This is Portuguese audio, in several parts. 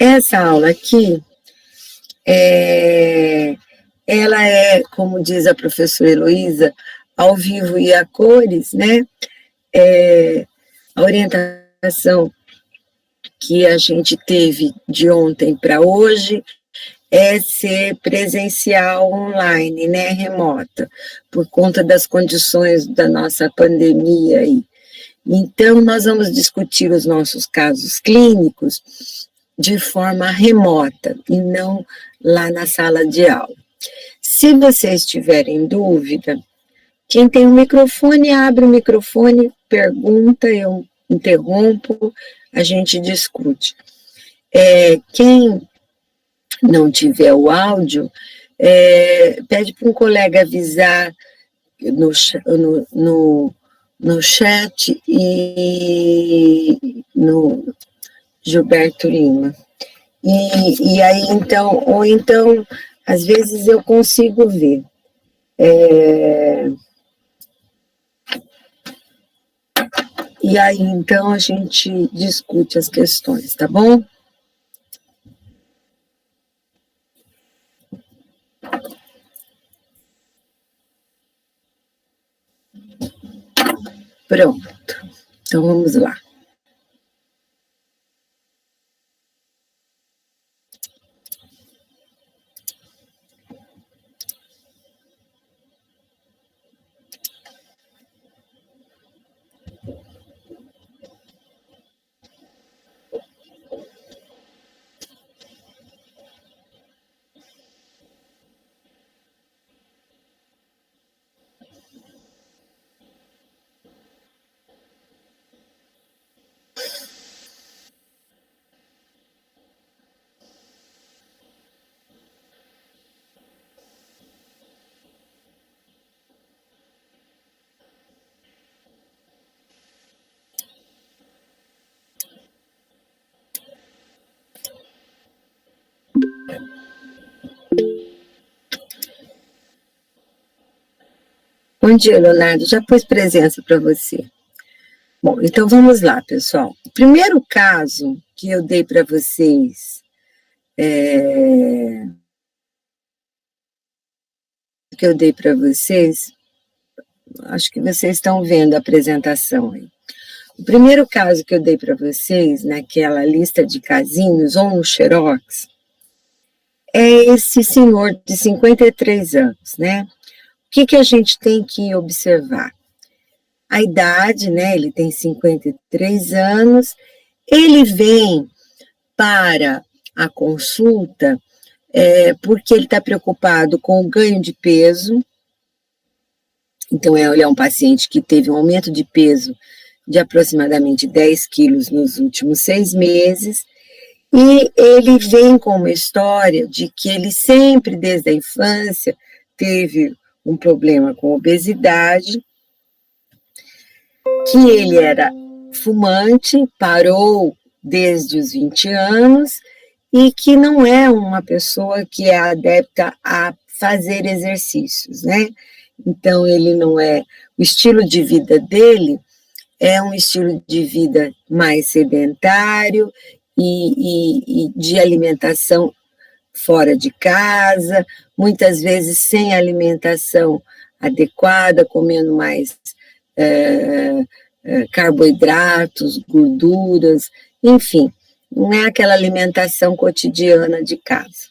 Essa aula aqui, ela é, como diz a professora Heloísa, ao vivo e a cores, né? A orientação que a gente teve de ontem para hoje é ser presencial online, né, remota, por conta das condições da nossa pandemia aí. Então, nós vamos discutir os nossos casos clínicos de forma remota e não lá na sala de aula. Se vocês tiverem dúvida, quem tem um microfone, abre o microfone, pergunta, eu interrompo, a gente discute. Quem não tiver o áudio, pede para um colega avisar no chat e no Gilberto Lima. E aí, então, ou então, às vezes eu consigo ver. E aí, então, a gente discute as questões, tá bom? Pronto. Então, vamos lá. Bom dia, Leonardo. Já pus presença para você. Bom, então vamos lá, pessoal. O primeiro caso que eu dei para vocês, acho que vocês estão vendo a apresentação aí. O primeiro caso que eu dei para vocês, naquela lista de casinhos, ou no Xerox, é esse senhor de 53 anos, né? O que a gente tem que observar? A idade, né? Ele tem 53 anos, ele vem para a consulta porque ele está preocupado com o ganho de peso. Então, ele é um paciente que teve um aumento de peso de aproximadamente 10 quilos nos últimos 6 meses, e ele vem com uma história de que ele sempre, desde a infância, teve um problema com obesidade, que ele era fumante, parou desde os 20 anos, e que não é uma pessoa que é adepta a fazer exercícios, né? Então, ele não é... O estilo de vida dele é um estilo de vida mais sedentário e de alimentação fora de casa, muitas vezes sem alimentação adequada, comendo mais carboidratos, gorduras, enfim, não é aquela alimentação cotidiana de casa.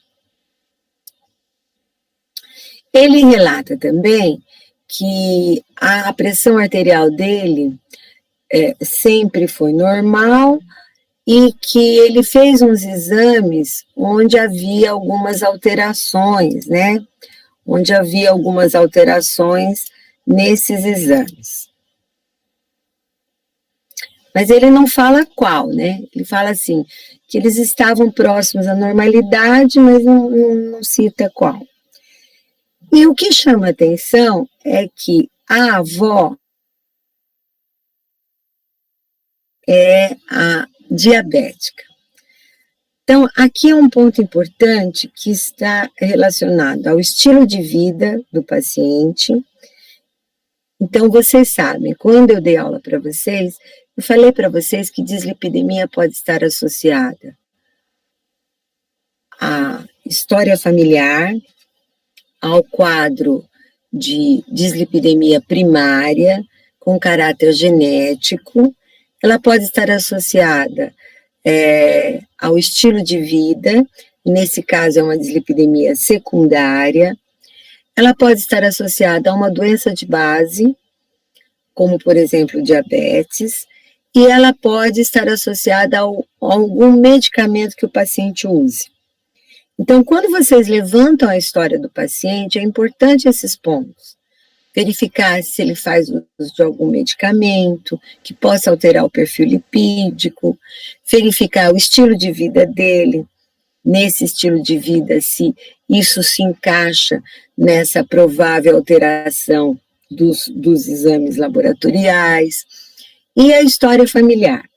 Ele relata também que a pressão arterial dele sempre foi normal e que ele fez uns exames onde havia algumas alterações, né? Onde havia algumas alterações nesses exames. Mas ele não fala qual, né? Ele fala assim, que eles estavam próximos à normalidade, mas não cita qual. E o que chama atenção é que a avó é a diabética. Então, aqui é um ponto importante que está relacionado ao estilo de vida do paciente. Então, vocês sabem, quando eu dei aula para vocês, eu falei para vocês que dislipidemia pode estar associada história familiar, ao quadro de dislipidemia primária, com caráter genético. Ela pode estar associada ao estilo de vida, nesse caso é uma dislipidemia secundária. Ela pode estar associada a uma doença de base, como, por exemplo, diabetes, e ela pode estar associada a algum medicamento que o paciente use. Então, quando vocês levantam a história do paciente, é importante esses pontos. Verificar se ele faz uso de algum medicamento que possa alterar o perfil lipídico, verificar o estilo de vida dele, nesse estilo de vida, se isso se encaixa nessa provável alteração dos exames laboratoriais, e a história familiar.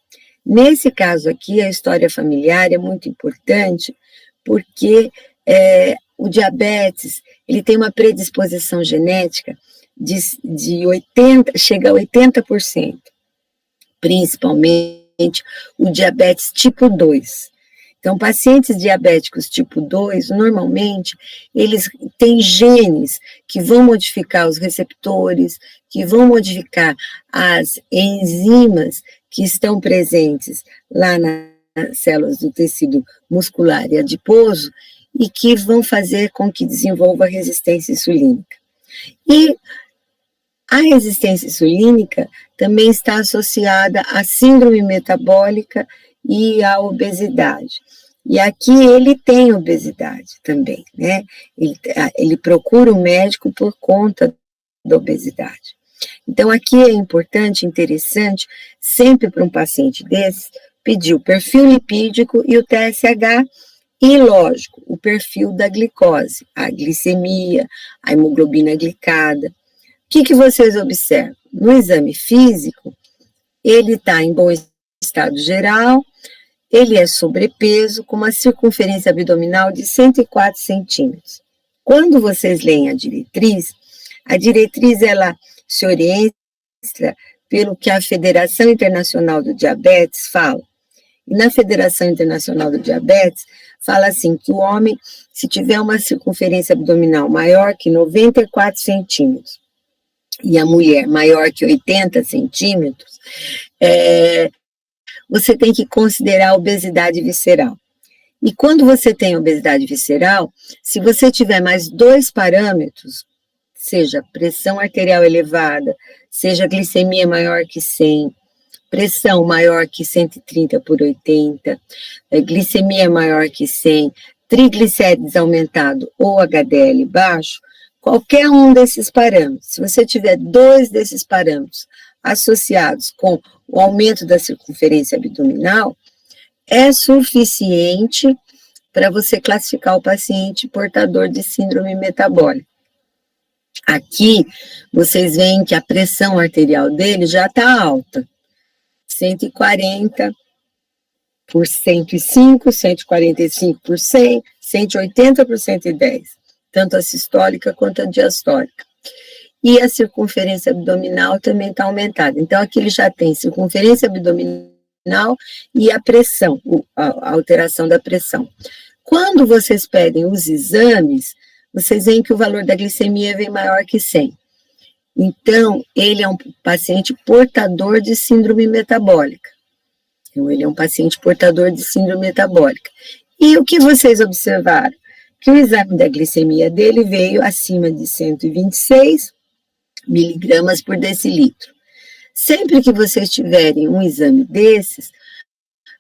Nesse caso aqui, a história familiar é muito importante, porque o diabetes, ele tem uma predisposição genética de 80%, chega a 80%, principalmente o diabetes tipo 2. Então, pacientes diabéticos tipo 2, normalmente, eles têm genes que vão modificar os receptores, que vão modificar as enzimas que estão presentes lá nas células do tecido muscular e adiposo, e que vão fazer com que desenvolva resistência insulínica. E a resistência insulínica também está associada à síndrome metabólica e à obesidade. E aqui ele tem obesidade também, né? Ele procura o médico por conta da obesidade. Então, aqui é importante, interessante, sempre para um paciente desse, pedir o perfil lipídico e o TSH, e, lógico, o perfil da glicose, a glicemia, a hemoglobina glicada. O que vocês observam? No exame físico, ele está em bom estado geral, ele é sobrepeso, com uma circunferência abdominal de 104 centímetros. Quando vocês leem a diretriz ela se orienta pelo que a Federação Internacional do Diabetes fala. E na Federação Internacional do Diabetes, fala assim, que o homem, se tiver uma circunferência abdominal maior que 94 centímetros, e a mulher maior que 80 centímetros, você tem que considerar a obesidade visceral. E quando você tem obesidade visceral, se você tiver mais 2 parâmetros, seja pressão arterial elevada, seja glicemia maior que 100, pressão maior que 130/80, glicemia maior que 100, triglicérides aumentado ou HDL baixo, qualquer um desses parâmetros, se você tiver 2 desses parâmetros associados com o aumento da circunferência abdominal, é suficiente para você classificar o paciente portador de síndrome metabólica. Aqui, vocês veem que a pressão arterial dele já está alta, 140 por 105, 145 por 100, 180 por 110, tanto a sistólica quanto a diastólica. E a circunferência abdominal também está aumentada. Então, aqui ele já tem circunferência abdominal e a pressão, a alteração da pressão. Quando vocês pedem os exames, vocês veem que o valor da glicemia vem maior que 100. Então, ele é um paciente portador de síndrome metabólica. Então, ele é um paciente portador de síndrome metabólica. E o que vocês observaram? Que o exame da glicemia dele veio acima de 126 miligramas por decilitro. Sempre que vocês tiverem um exame desses,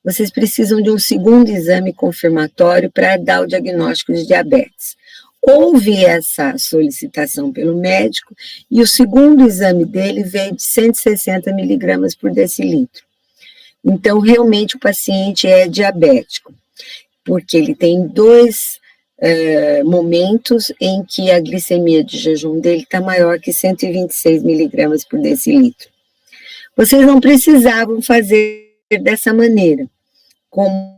vocês precisam de um segundo exame confirmatório para dar o diagnóstico de diabetes. Houve essa solicitação pelo médico e o segundo exame dele veio de 160 miligramas por decilitro. Então, realmente, o paciente é diabético, porque ele tem 2 momentos em que a glicemia de jejum dele está maior que 126 miligramas por decilitro. Vocês não precisavam fazer dessa maneira. Como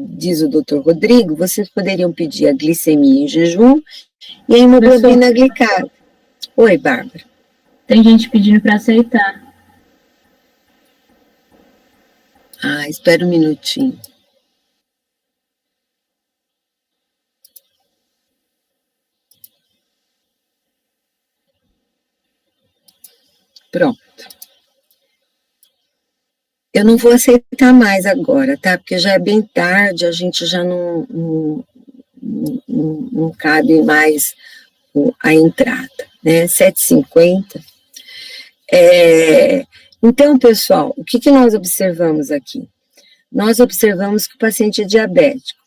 diz o Dr. Rodrigo, vocês poderiam pedir a glicemia em jejum e a hemoglobina glicada. Oi, Bárbara. Tem gente pedindo para aceitar. Espera um minutinho. Pronto. Eu não vou aceitar mais agora, tá? Porque já é bem tarde, a gente já não cabe mais a entrada, né? 7h50. Então, pessoal, o que nós observamos aqui? Nós observamos que o paciente é diabético.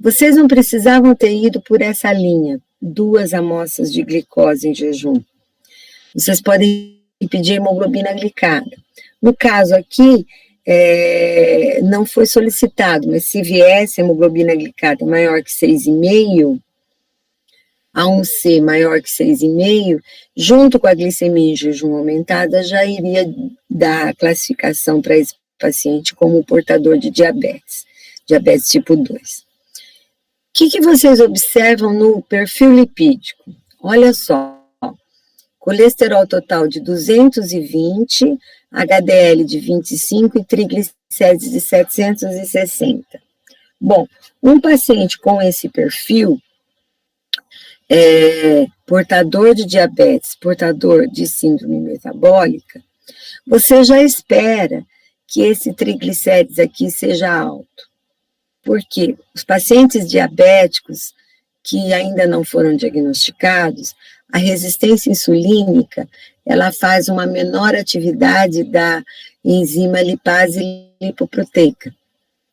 Vocês não precisavam ter ido por essa linha, 2 amostras de glicose em jejum. Vocês podem pedir hemoglobina glicada. No caso aqui, não foi solicitado, mas se viesse hemoglobina glicada maior que 6,5, A1C maior que 6,5, junto com a glicemia em jejum aumentada, já iria dar a classificação para esse paciente como portador de diabetes tipo 2. O que vocês observam no perfil lipídico? Olha só. Colesterol total de 220, HDL de 25 e triglicérides de 760. Bom, um paciente com esse perfil, portador de diabetes, portador de síndrome metabólica, você já espera que esse triglicérides aqui seja alto. Por quê? Os pacientes diabéticos que ainda não foram diagnosticados, a resistência insulínica, ela faz uma menor atividade da enzima lipase lipoproteica.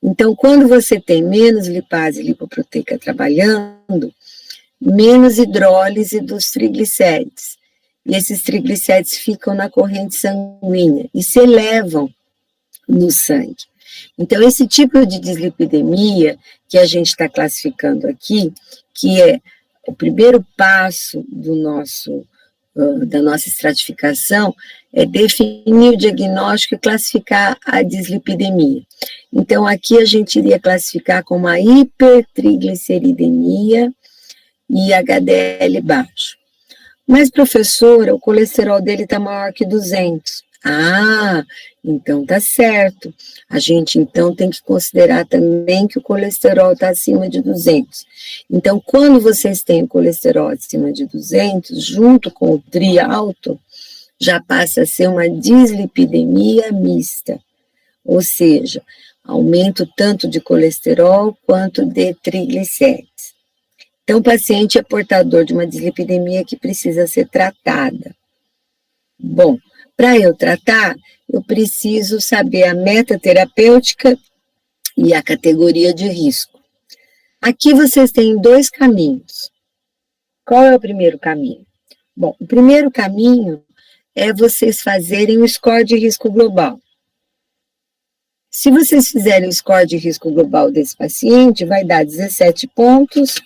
Então, quando você tem menos lipase lipoproteica trabalhando, menos hidrólise dos triglicérides. E esses triglicérides ficam na corrente sanguínea e se elevam no sangue. Então, esse tipo de dislipidemia que a gente está classificando aqui, que é o primeiro passo da nossa estratificação, é definir o diagnóstico e classificar a dislipidemia. Então, aqui a gente iria classificar como a hipertrigliceridemia e HDL baixo. Mas, professora, o colesterol dele está maior que 200. Então tá certo. A gente, então, tem que considerar também que o colesterol está acima de 200. Então, quando vocês têm o colesterol acima de 200, junto com o TRI alto, já passa a ser uma dislipidemia mista. Ou seja, aumento tanto de colesterol quanto de triglicérides. Então, o paciente é portador de uma dislipidemia que precisa ser tratada. Bom, para eu tratar, eu preciso saber a meta terapêutica e a categoria de risco. Aqui vocês têm 2 caminhos. Qual é o primeiro caminho? Bom, o primeiro caminho é vocês fazerem o score de risco global. Se vocês fizerem o score de risco global desse paciente, vai dar 17 pontos,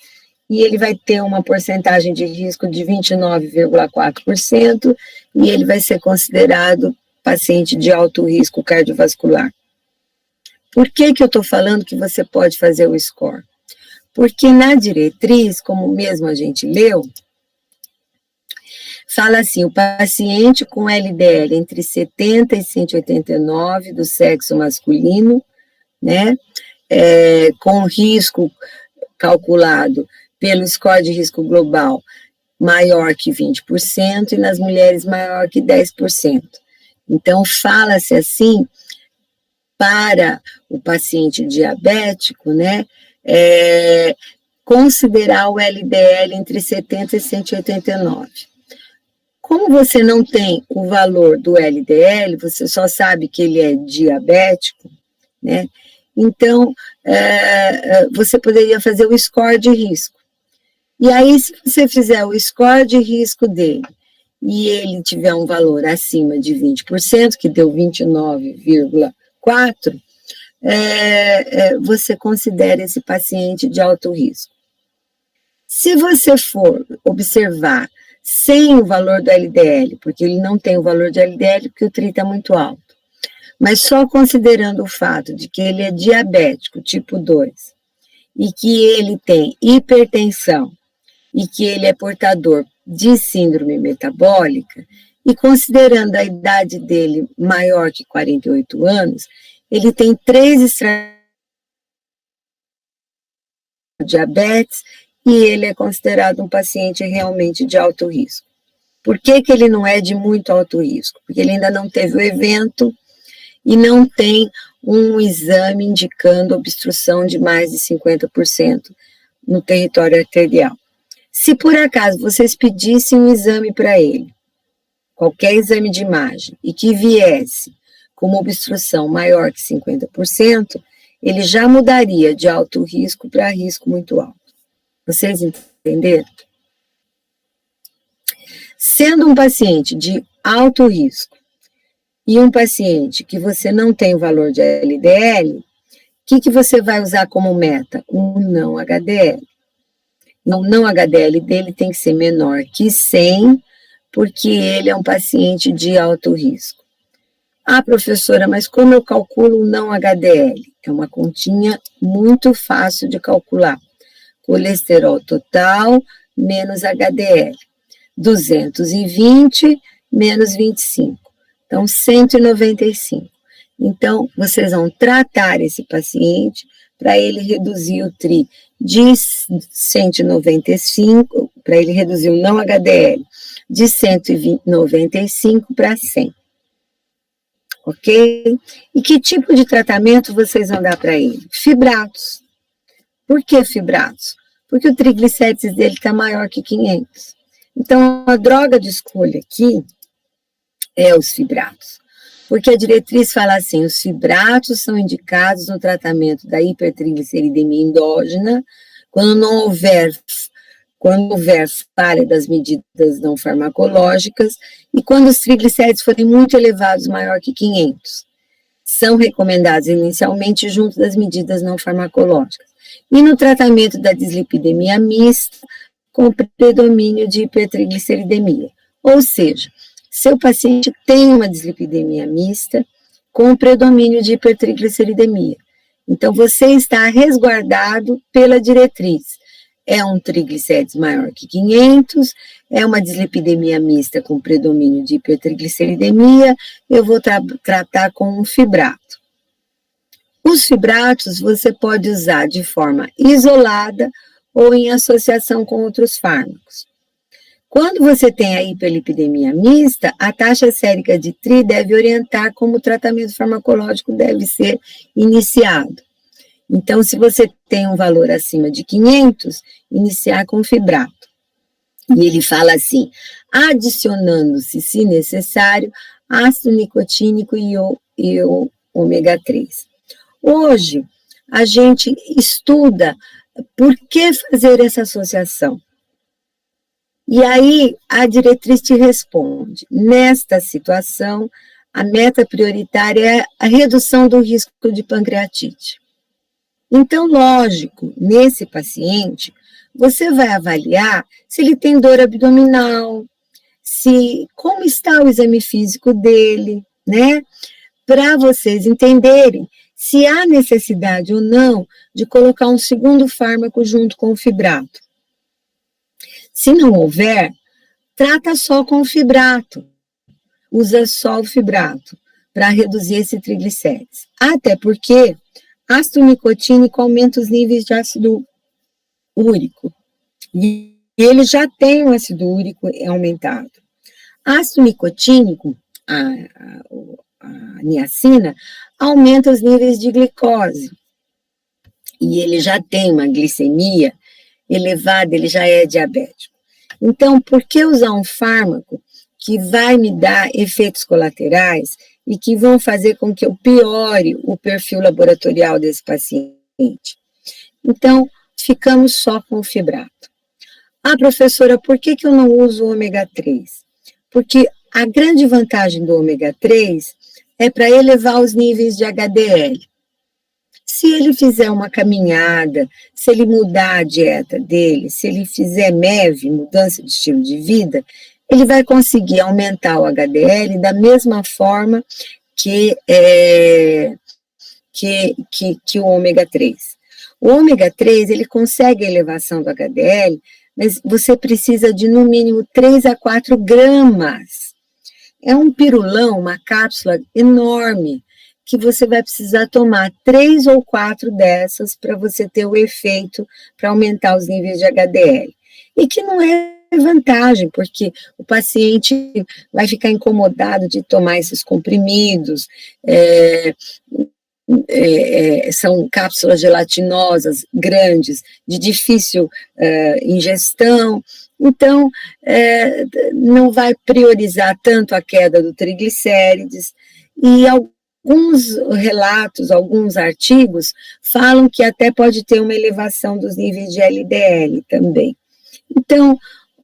e ele vai ter uma porcentagem de risco de 29,4%, e ele vai ser considerado paciente de alto risco cardiovascular. Por que eu estou falando que você pode fazer o score? Porque na diretriz, como mesmo a gente leu, fala assim, o paciente com LDL entre 70 e 189 do sexo masculino, né, com risco calculado pelo score de risco global maior que 20% e nas mulheres maior que 10%. Então, fala-se assim, para o paciente diabético, né, considerar o LDL entre 70 e 189. Como você não tem o valor do LDL, você só sabe que ele é diabético, né, então, você poderia fazer o score de risco. E aí, se você fizer o score de risco dele, e ele tiver um valor acima de 20%, que deu 29,4%, você considera esse paciente de alto risco. Se você for observar sem o valor do LDL, porque ele não tem o valor de LDL, porque o TRI está muito alto, mas só considerando o fato de que ele é diabético tipo 2, e que ele tem hipertensão, e que ele é portador de síndrome metabólica, e considerando a idade dele maior que 48 anos, ele tem 3 estratégias de diabetes, e ele é considerado um paciente realmente de alto risco. Por que que ele não é de muito alto risco? Porque ele ainda não teve o evento e não tem um exame indicando obstrução de mais de 50% no território arterial. Se por acaso vocês pedissem um exame para ele, qualquer exame de imagem, e que viesse com uma obstrução maior que 50%, ele já mudaria de alto risco para risco muito alto. Vocês entenderam? Sendo um paciente de alto risco e um paciente que você não tem o valor de LDL, o que você vai usar como meta? Um não HDL. O não HDL dele tem que ser menor que 100, porque ele é um paciente de alto risco. Ah, professora, mas como eu calculo o não HDL? É uma continha muito fácil de calcular. Colesterol total menos HDL. 220 menos 25. Então, 195. Então, vocês vão tratar esse paciente para ele reduzir o TRI de 195, para ele reduzir o não HDL de 195 para 100. Ok? E que tipo de tratamento vocês vão dar para ele? Fibratos. Por que fibratos? Porque o triglicérides dele está maior que 500. Então, a droga de escolha aqui é os fibratos. Porque a diretriz fala assim, os fibratos são indicados no tratamento da hipertrigliceridemia endógena, quando houver falha das medidas não farmacológicas e quando os triglicéridos forem muito elevados, maior que 500. São recomendados inicialmente junto das medidas não farmacológicas. E no tratamento da dislipidemia mista, com predomínio de hipertrigliceridemia. Ou seja, seu paciente tem uma dislipidemia mista com predomínio de hipertrigliceridemia. Então, você está resguardado pela diretriz. É um triglicérides maior que 500, é uma dislipidemia mista com predomínio de hipertrigliceridemia, eu vou tratar com um fibrato. Os fibratos você pode usar de forma isolada ou em associação com outros fármacos. Quando você tem a hiperlipidemia mista, a taxa sérica de TRI deve orientar como o tratamento farmacológico deve ser iniciado. Então, se você tem um valor acima de 500, iniciar com fibrato. E ele fala assim, adicionando-se, se necessário, ácido nicotínico e o ômega 3. Hoje, a gente estuda por que fazer essa associação. E aí, a diretriz te responde, nesta situação, a meta prioritária é a redução do risco de pancreatite. Então, lógico, nesse paciente, você vai avaliar se ele tem dor abdominal, como está o exame físico dele, né? Para vocês entenderem se há necessidade ou não de colocar um segundo fármaco junto com o fibrato. Se não houver, trata só com o fibrato. Usa só o fibrato para reduzir esse triglicérides. Até porque ácido nicotínico aumenta os níveis de ácido úrico. E ele já tem um ácido úrico aumentado. Ácido nicotínico, a niacina, aumenta os níveis de glicose. E ele já tem uma glicemia elevada, ele já é diabético. Então, por que usar um fármaco que vai me dar efeitos colaterais e que vão fazer com que eu piore o perfil laboratorial desse paciente? Então, ficamos só com o fibrato. Ah, professora, por que eu não uso o ômega 3? Porque a grande vantagem do ômega 3 é para elevar os níveis de HDL. Se ele fizer uma caminhada, se ele mudar a dieta dele, se ele fizer MEV, mudança de estilo de vida, ele vai conseguir aumentar o HDL da mesma forma que o ômega 3. O ômega 3, ele consegue a elevação do HDL, mas você precisa de no mínimo 3 a 4 gramas. É um pirulão, uma cápsula enorme, que você vai precisar tomar 3 ou 4 dessas para você ter o efeito para aumentar os níveis de HDL. E que não é vantagem, porque o paciente vai ficar incomodado de tomar esses comprimidos, são cápsulas gelatinosas grandes, de difícil ingestão, então não vai priorizar tanto a queda do triglicérides, e alguns relatos, alguns artigos falam que até pode ter uma elevação dos níveis de LDL também. Então,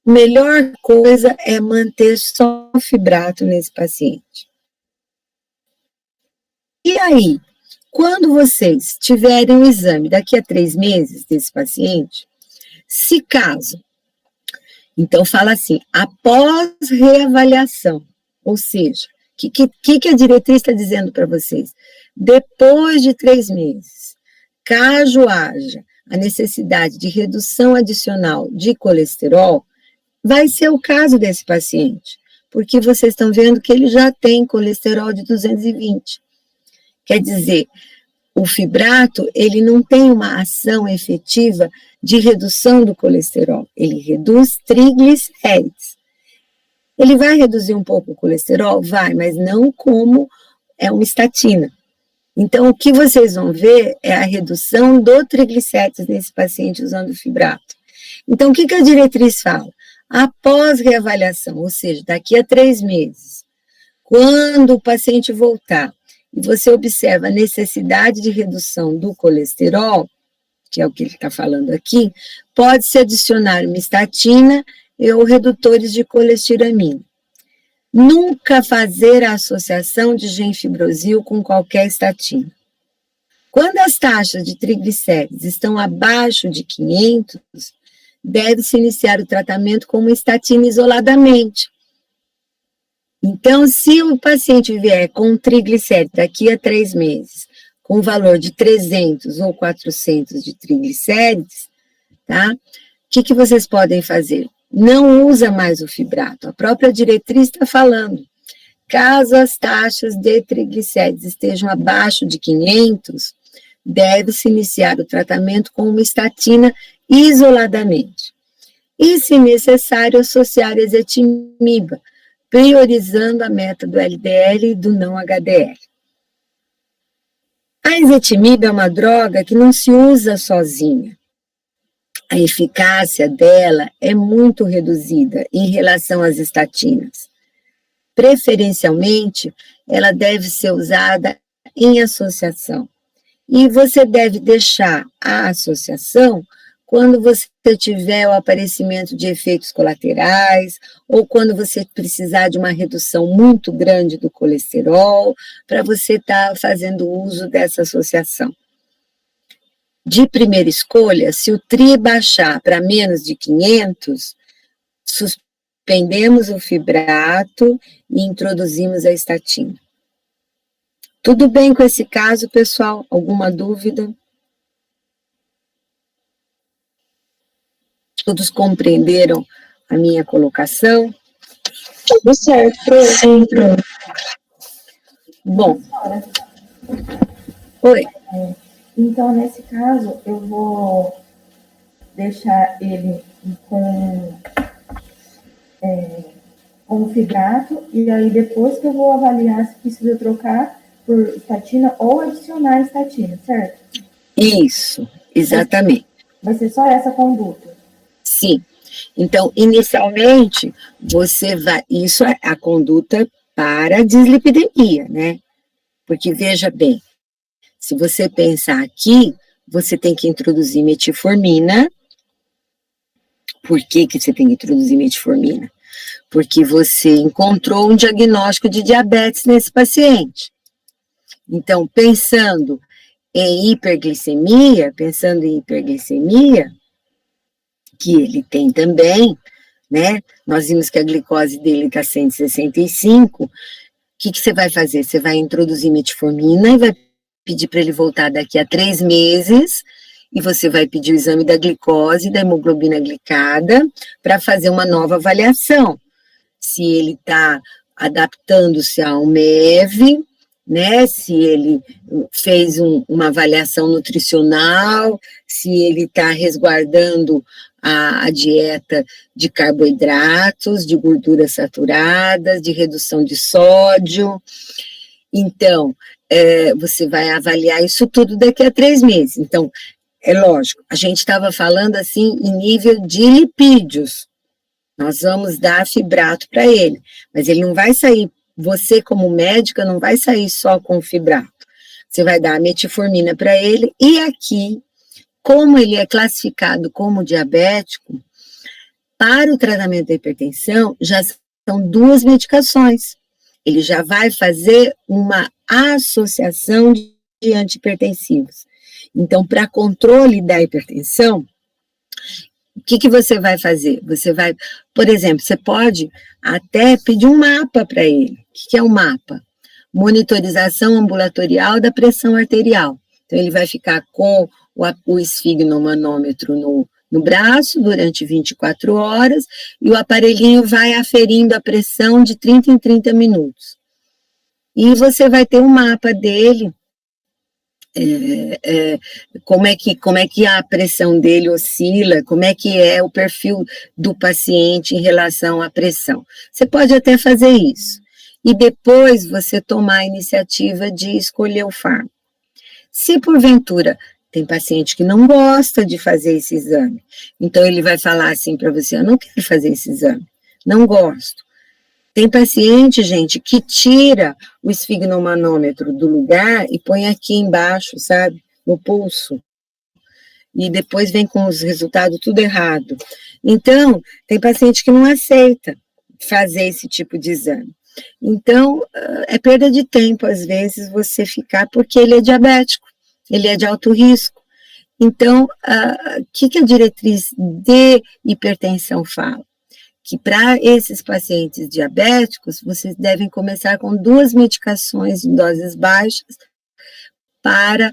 a melhor coisa é manter só fibrato nesse paciente. E aí, quando vocês tiverem um exame daqui a 3 meses desse paciente, se caso, então fala assim, após reavaliação, ou seja, o que a diretriz está dizendo para vocês? Depois de 3 meses, caso haja a necessidade de redução adicional de colesterol, vai ser o caso desse paciente, porque vocês estão vendo que ele já tem colesterol de 220. Quer dizer, o fibrato, ele não tem uma ação efetiva de redução do colesterol, ele reduz triglicérides. Ele vai reduzir um pouco o colesterol? Vai, mas não como é uma estatina. Então, o que vocês vão ver é a redução do triglicérides nesse paciente usando o fibrato. Então, o que a diretriz fala? Após reavaliação, ou seja, daqui a 3 meses, quando o paciente voltar, e você observa a necessidade de redução do colesterol, que é o que ele está falando aqui, pode-se adicionar uma estatina ou redutores de colestiramina. Nunca fazer a associação de gemfibrosil com qualquer estatina. Quando as taxas de triglicérides estão abaixo de 500, deve-se iniciar o tratamento com uma estatina isoladamente. Então, se o paciente vier com triglicérides daqui a 3 meses, com valor de 300 ou 400 de triglicérides, tá? O que vocês podem fazer? Não usa mais o fibrato. A própria diretriz está falando. Caso as taxas de triglicérides estejam abaixo de 500, deve-se iniciar o tratamento com uma estatina isoladamente. E, se necessário, associar ezetimiba, priorizando a meta do LDL e do não HDL. A ezetimiba é uma droga que não se usa sozinha. A eficácia dela é muito reduzida em relação às estatinas. Preferencialmente, ela deve ser usada em associação. E você deve deixar a associação quando você tiver o aparecimento de efeitos colaterais, ou quando você precisar de uma redução muito grande do colesterol, para você estar fazendo uso dessa associação. De primeira escolha, se o TRI baixar para menos de 500, suspendemos o fibrato e introduzimos a estatina. Tudo bem com esse caso, pessoal? Alguma dúvida? Todos compreenderam a minha colocação? Tudo certo, sim, Pro. Bom. Oi. Então, nesse caso, eu vou deixar ele com o fibrato, e aí depois que eu vou avaliar se precisa trocar por estatina ou adicionar estatina, certo? Isso, exatamente. Vai ser só essa conduta? Sim. Então, inicialmente, você vai... Isso é a conduta para a dislipidemia, né? Porque, veja bem, se você pensar aqui, você tem que introduzir metformina. Por que você tem que introduzir metformina? Porque você encontrou um diagnóstico de diabetes nesse paciente. Então, pensando em hiperglicemia, que ele tem também, né? Nós vimos que a glicose dele está 165. O que você vai fazer? Você vai introduzir metformina e vai pedir para ele voltar daqui a 3 meses, e você vai pedir o exame da glicose, da hemoglobina glicada, para fazer uma nova avaliação. Se ele está adaptando-se ao MEV, né? Se ele fez uma avaliação nutricional, se ele está resguardando a dieta de carboidratos, de gorduras saturadas, de redução de sódio. Então, você vai avaliar isso tudo daqui a 3 meses. Então, é lógico, a gente estava falando assim em nível de lipídios. Nós vamos dar fibrato para ele, mas ele não vai sair, você como médica não vai sair só com fibrato. Você vai dar a metformina para ele, e aqui, como ele é classificado como diabético, para o tratamento da hipertensão, já são 2 medicações. Ele já vai fazer uma associação de antihipertensivos. Então, para controle da hipertensão, o que você vai fazer? Você vai, por exemplo, você pode até pedir um mapa para ele. O que é um mapa? Monitorização ambulatorial da pressão arterial. Então, ele vai ficar com o esfigmomanômetro no braço durante 24 horas e o aparelhinho vai aferindo a pressão de 30 em 30 minutos. E você vai ter um mapa dele, como é que a pressão dele oscila, como é que é o perfil do paciente em relação à pressão. Você pode até fazer isso. E depois você tomar a iniciativa de escolher o fármaco. Se porventura tem paciente que não gosta de fazer esse exame, então ele vai falar assim para você, eu não quero fazer esse exame, não gosto. Tem paciente, gente, que tira o esfigmomanômetro do lugar e põe aqui embaixo, sabe, no pulso, e depois vem com os resultados tudo errado. Então, tem paciente que não aceita fazer esse tipo de exame. Então, é perda de tempo, às vezes, você ficar, porque ele é diabético, ele é de alto risco. Então, o que a diretriz de hipertensão fala? Que para esses pacientes diabéticos, vocês devem começar com 2 medicações em doses baixas para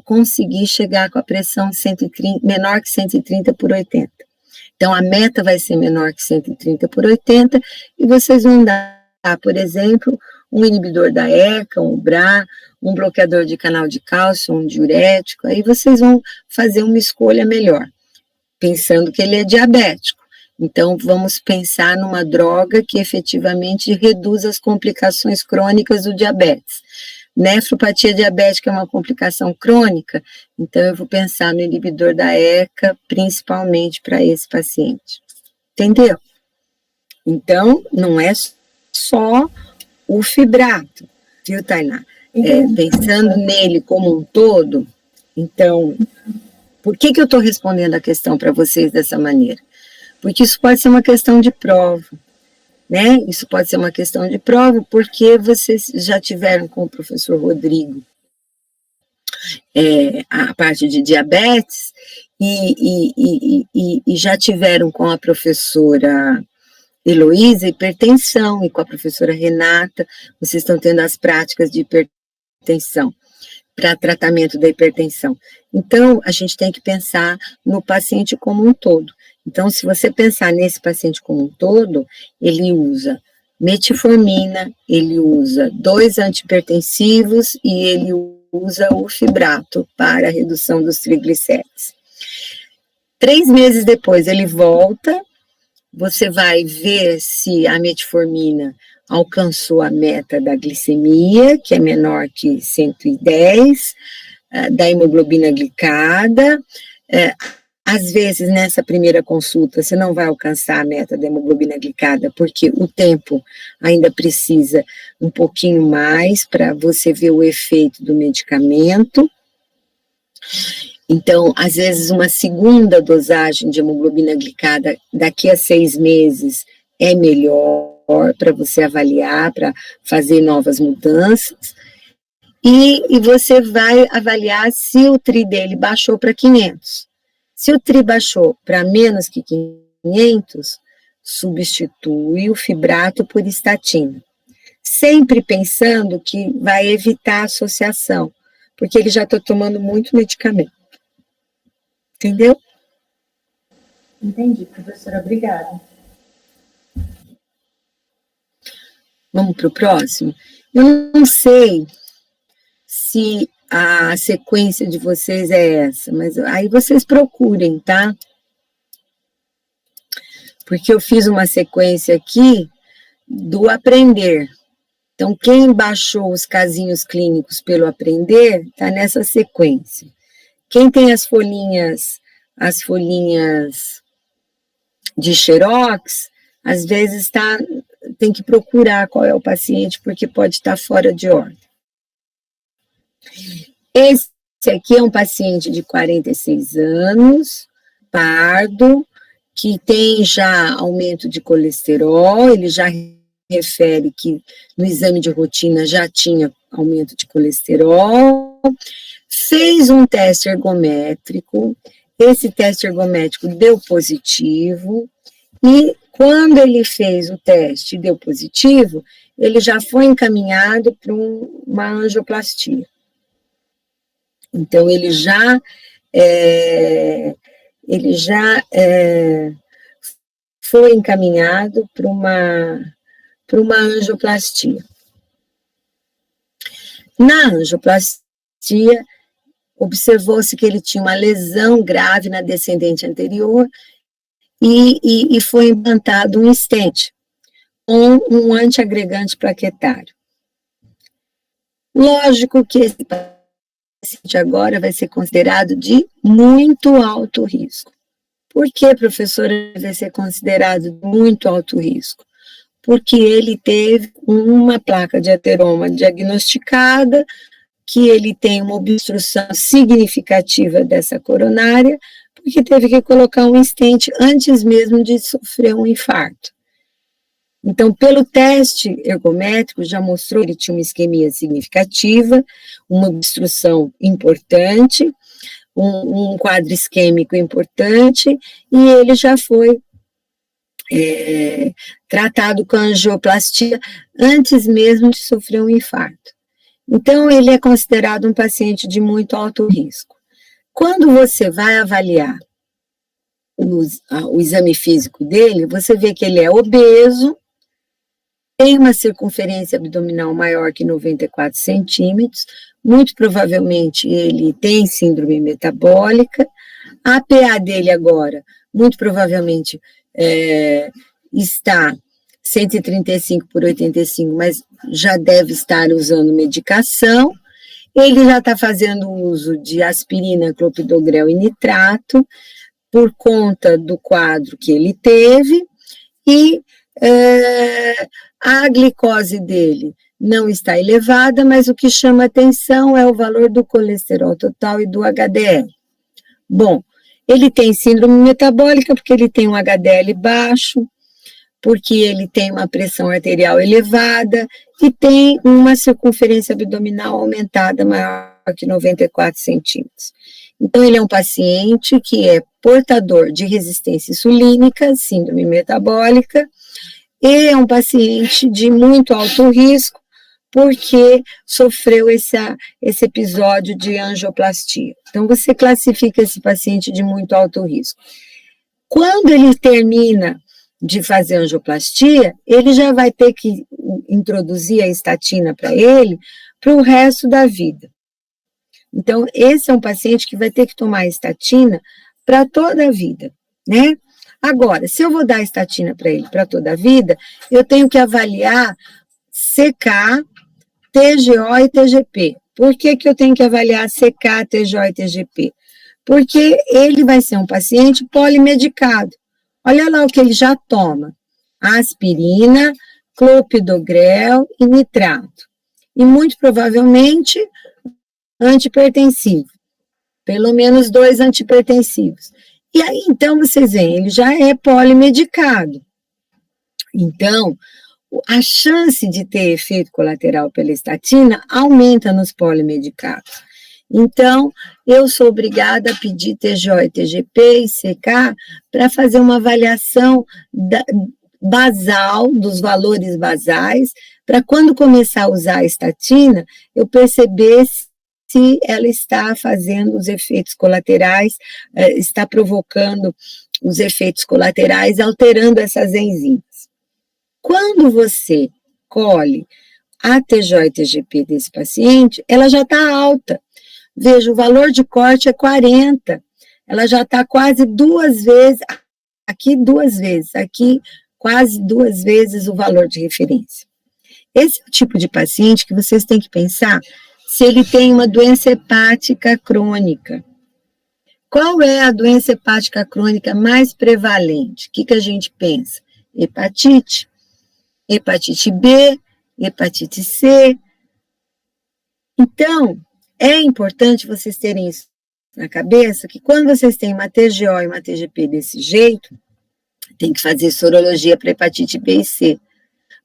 conseguir chegar com a pressão 130, menor que 130/80. Então, a meta vai ser menor que 130/80 e vocês vão dar, por exemplo, um inibidor da ECA, um BRA, um bloqueador de canal de cálcio, um diurético, aí vocês vão fazer uma escolha melhor, pensando que ele é diabético. Então, vamos pensar numa droga que efetivamente reduz as complicações crônicas do diabetes. Nefropatia diabética é uma complicação crônica, então eu vou pensar no inibidor da ECA, principalmente para esse paciente. Entendeu? Então, não é só o fibrato, viu, Tainá? Pensando nele como um todo, então, por que eu estou respondendo a questão para vocês dessa maneira? Porque isso pode ser uma questão de prova, né? Isso pode ser uma questão de prova, porque vocês já tiveram com o professor Rodrigo a parte de diabetes e já tiveram com a professora Heloísa hipertensão, e com a professora Renata, vocês estão tendo as práticas de hipertensão, para tratamento da hipertensão. Então, a gente tem que pensar no paciente como um todo. Então, se você pensar nesse paciente como um todo, ele usa metformina, ele usa 2 antihipertensivos e ele usa o fibrato para a redução dos triglicéridos. 3 meses depois ele volta, você vai ver se a metformina alcançou a meta da glicemia, que é menor que 110, da hemoglobina glicada. Às vezes, nessa primeira consulta, você não vai alcançar a meta da hemoglobina glicada, porque o tempo ainda precisa um pouquinho mais para você ver o efeito do medicamento. Então, às vezes, uma segunda dosagem de hemoglobina glicada daqui a 6 meses é melhor para você avaliar, para fazer novas mudanças. E você vai avaliar se o TRI dele baixou para 500. Se o TRI baixou para menos que 500, substitui o fibrato por estatina. Sempre pensando que vai evitar a associação, porque ele já está tomando muito medicamento. Entendeu? Entendi, professora, obrigada. Vamos para o próximo? Eu não sei se a sequência de vocês é essa, mas aí vocês procurem, tá? Porque eu fiz uma sequência aqui do aprender. Então, quem baixou os casinhos clínicos pelo aprender, tá nessa sequência. Quem tem as folhinhas de xerox, às vezes tem que procurar qual é o paciente, porque pode estar fora de ordem. Esse aqui é um paciente de 46 anos, pardo, que tem já aumento de colesterol, ele já refere que no exame de rotina já tinha aumento de colesterol, fez um teste ergométrico, esse teste ergométrico deu positivo, e quando ele fez o teste e deu positivo, ele já foi encaminhado para uma angioplastia. Então, ele já foi encaminhado para uma angioplastia. Na angioplastia, observou-se que ele tinha uma lesão grave na descendente anterior e foi implantado um stent com um antiagregante plaquetário. Lógico que esse paciente agora vai ser considerado de muito alto risco. Por que, professora, vai ser considerado de muito alto risco? Porque ele teve uma placa de ateroma diagnosticada, que ele tem uma obstrução significativa dessa coronária, porque teve que colocar um stent antes mesmo de sofrer um infarto. Então, pelo teste ergométrico, já mostrou que ele tinha uma isquemia significativa, uma obstrução importante, um quadro isquêmico importante, e ele já foi tratado com angioplastia antes mesmo de sofrer um infarto. Então, ele é considerado um paciente de muito alto risco. Quando você vai avaliar o exame físico dele, você vê que ele é obeso, tem uma circunferência abdominal maior que 94 centímetros, muito provavelmente ele tem síndrome metabólica, a PA dele agora, muito provavelmente está 135/85, mas já deve estar usando medicação. Ele já está fazendo uso de aspirina, clopidogrel e nitrato, por conta do quadro que ele teve, e a glicose dele não está elevada, mas o que chama atenção é o valor do colesterol total e do HDL. Bom, ele tem síndrome metabólica porque ele tem um HDL baixo, porque ele tem uma pressão arterial elevada e tem uma circunferência abdominal aumentada maior que 94 centímetros. Então, ele é um paciente que é portador de resistência insulínica, síndrome metabólica, e é um paciente de muito alto risco, porque sofreu esse episódio de angioplastia. Então, você classifica esse paciente de muito alto risco. Quando ele termina de fazer angioplastia, ele já vai ter que introduzir a estatina para ele para o resto da vida. Então, esse é um paciente que vai ter que tomar estatina para toda a vida, né? Agora, se eu vou dar estatina para ele para toda a vida, eu tenho que avaliar CK, TGO e TGP. Por que eu tenho que avaliar CK, TGO e TGP? Porque ele vai ser um paciente polimedicado. Olha lá o que ele já toma: aspirina, clopidogrel e nitrato. E muito provavelmente antipertensivo. Pelo menos 2 antipertensivos. E aí, então, vocês veem, ele já é polimedicado. Então, a chance de ter efeito colateral pela estatina aumenta nos polimedicados. Então, eu sou obrigada a pedir TGO e TGP e CK para fazer uma avaliação basal, dos valores basais, para quando começar a usar a estatina, eu perceber se ela está fazendo os efeitos colaterais, está provocando os efeitos colaterais, alterando essas enzimas. Quando você colhe a TJ e TGP desse paciente, ela já está alta. Veja, o valor de corte é 40. Ela já está quase 2 vezes, aqui quase 2 vezes o valor de referência. Esse é o tipo de paciente que vocês têm que pensar se ele tem uma doença hepática crônica. Qual é a doença hepática crônica mais prevalente? O que a gente pensa? Hepatite B, hepatite C. Então, é importante vocês terem isso na cabeça, que quando vocês têm uma TGO e uma TGP desse jeito, tem que fazer sorologia para hepatite B e C,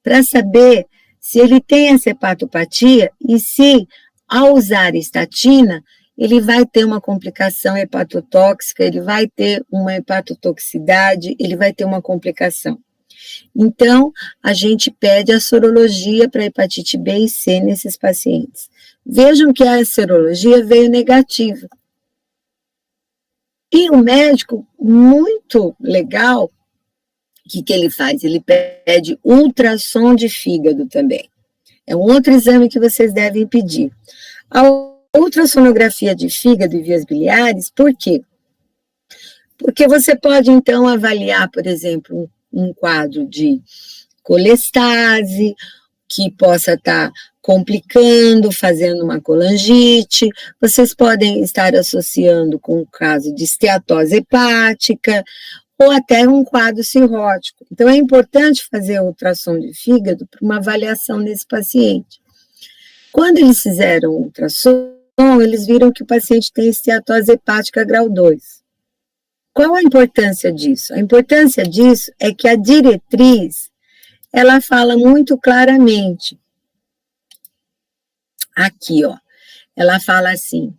para saber se ele tem essa hepatopatia e se, ao usar estatina, ele vai ter uma complicação hepatotóxica, ele vai ter uma hepatotoxicidade, ele vai ter uma complicação. Então, a gente pede a sorologia para hepatite B e C nesses pacientes. Vejam que a sorologia veio negativa. E o médico, muito legal, o que ele faz? Ele pede ultrassom de fígado também. É um outro exame que vocês devem pedir. A ultrassonografia de fígado e vias biliares, por quê? Porque você pode, então, avaliar, por exemplo, um quadro de colestase, que possa estar complicando, fazendo uma colangite, vocês podem estar associando com o caso de esteatose hepática, ou até um quadro cirrótico. Então, é importante fazer ultrassom de fígado para uma avaliação nesse paciente. Quando eles fizeram o ultrassom, eles viram que o paciente tem esteatose hepática grau 2. Qual a importância disso? A importância disso é que a diretriz, ela fala muito claramente. Aqui, ó, ela fala assim: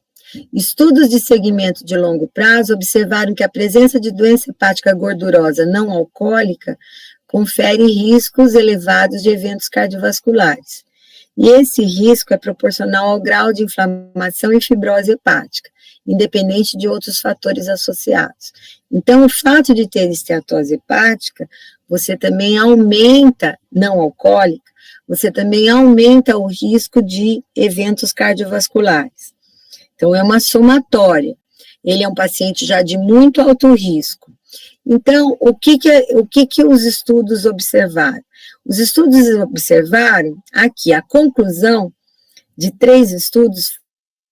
estudos de segmento de longo prazo observaram que a presença de doença hepática gordurosa não alcoólica confere riscos elevados de eventos cardiovasculares. E esse risco é proporcional ao grau de inflamação e fibrose hepática, independente de outros fatores associados. Então, o fato de ter esteatose hepática, você também aumenta, não alcoólica, você também aumenta o risco de eventos cardiovasculares. Então, é uma somatória. Ele é um paciente já de muito alto risco. Então, o que os estudos observaram? Os estudos observaram, aqui, a conclusão de 3 estudos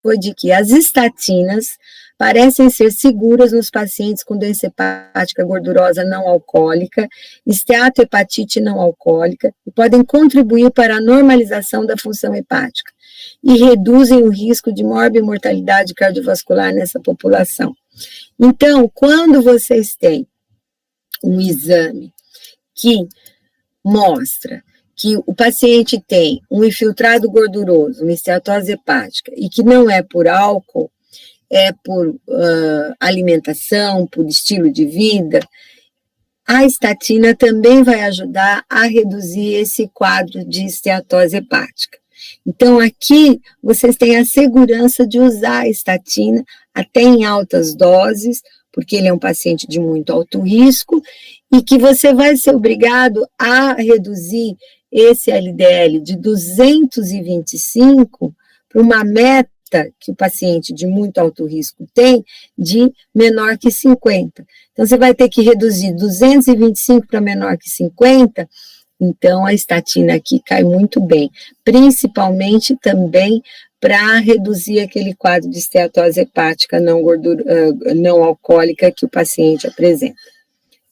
foi de que as estatinas parecem ser seguras nos pacientes com doença hepática gordurosa não alcoólica, esteatohepatite não alcoólica, e podem contribuir para a normalização da função hepática e reduzem o risco de morbimortalidade cardiovascular nessa população. Então, quando vocês têm um exame que mostra que o paciente tem um infiltrado gorduroso, uma esteatose hepática, e que não é por álcool, é por alimentação, por estilo de vida, a estatina também vai ajudar a reduzir esse quadro de esteatose hepática. Então, aqui, vocês têm a segurança de usar a estatina até em altas doses, porque ele é um paciente de muito alto risco, e que você vai ser obrigado a reduzir esse LDL de 225 para uma meta que o paciente de muito alto risco tem de menor que 50. Então, você vai ter que reduzir 225 para menor que 50, então a estatina aqui cai muito bem, principalmente também para reduzir aquele quadro de esteatose hepática não alcoólica que o paciente apresenta.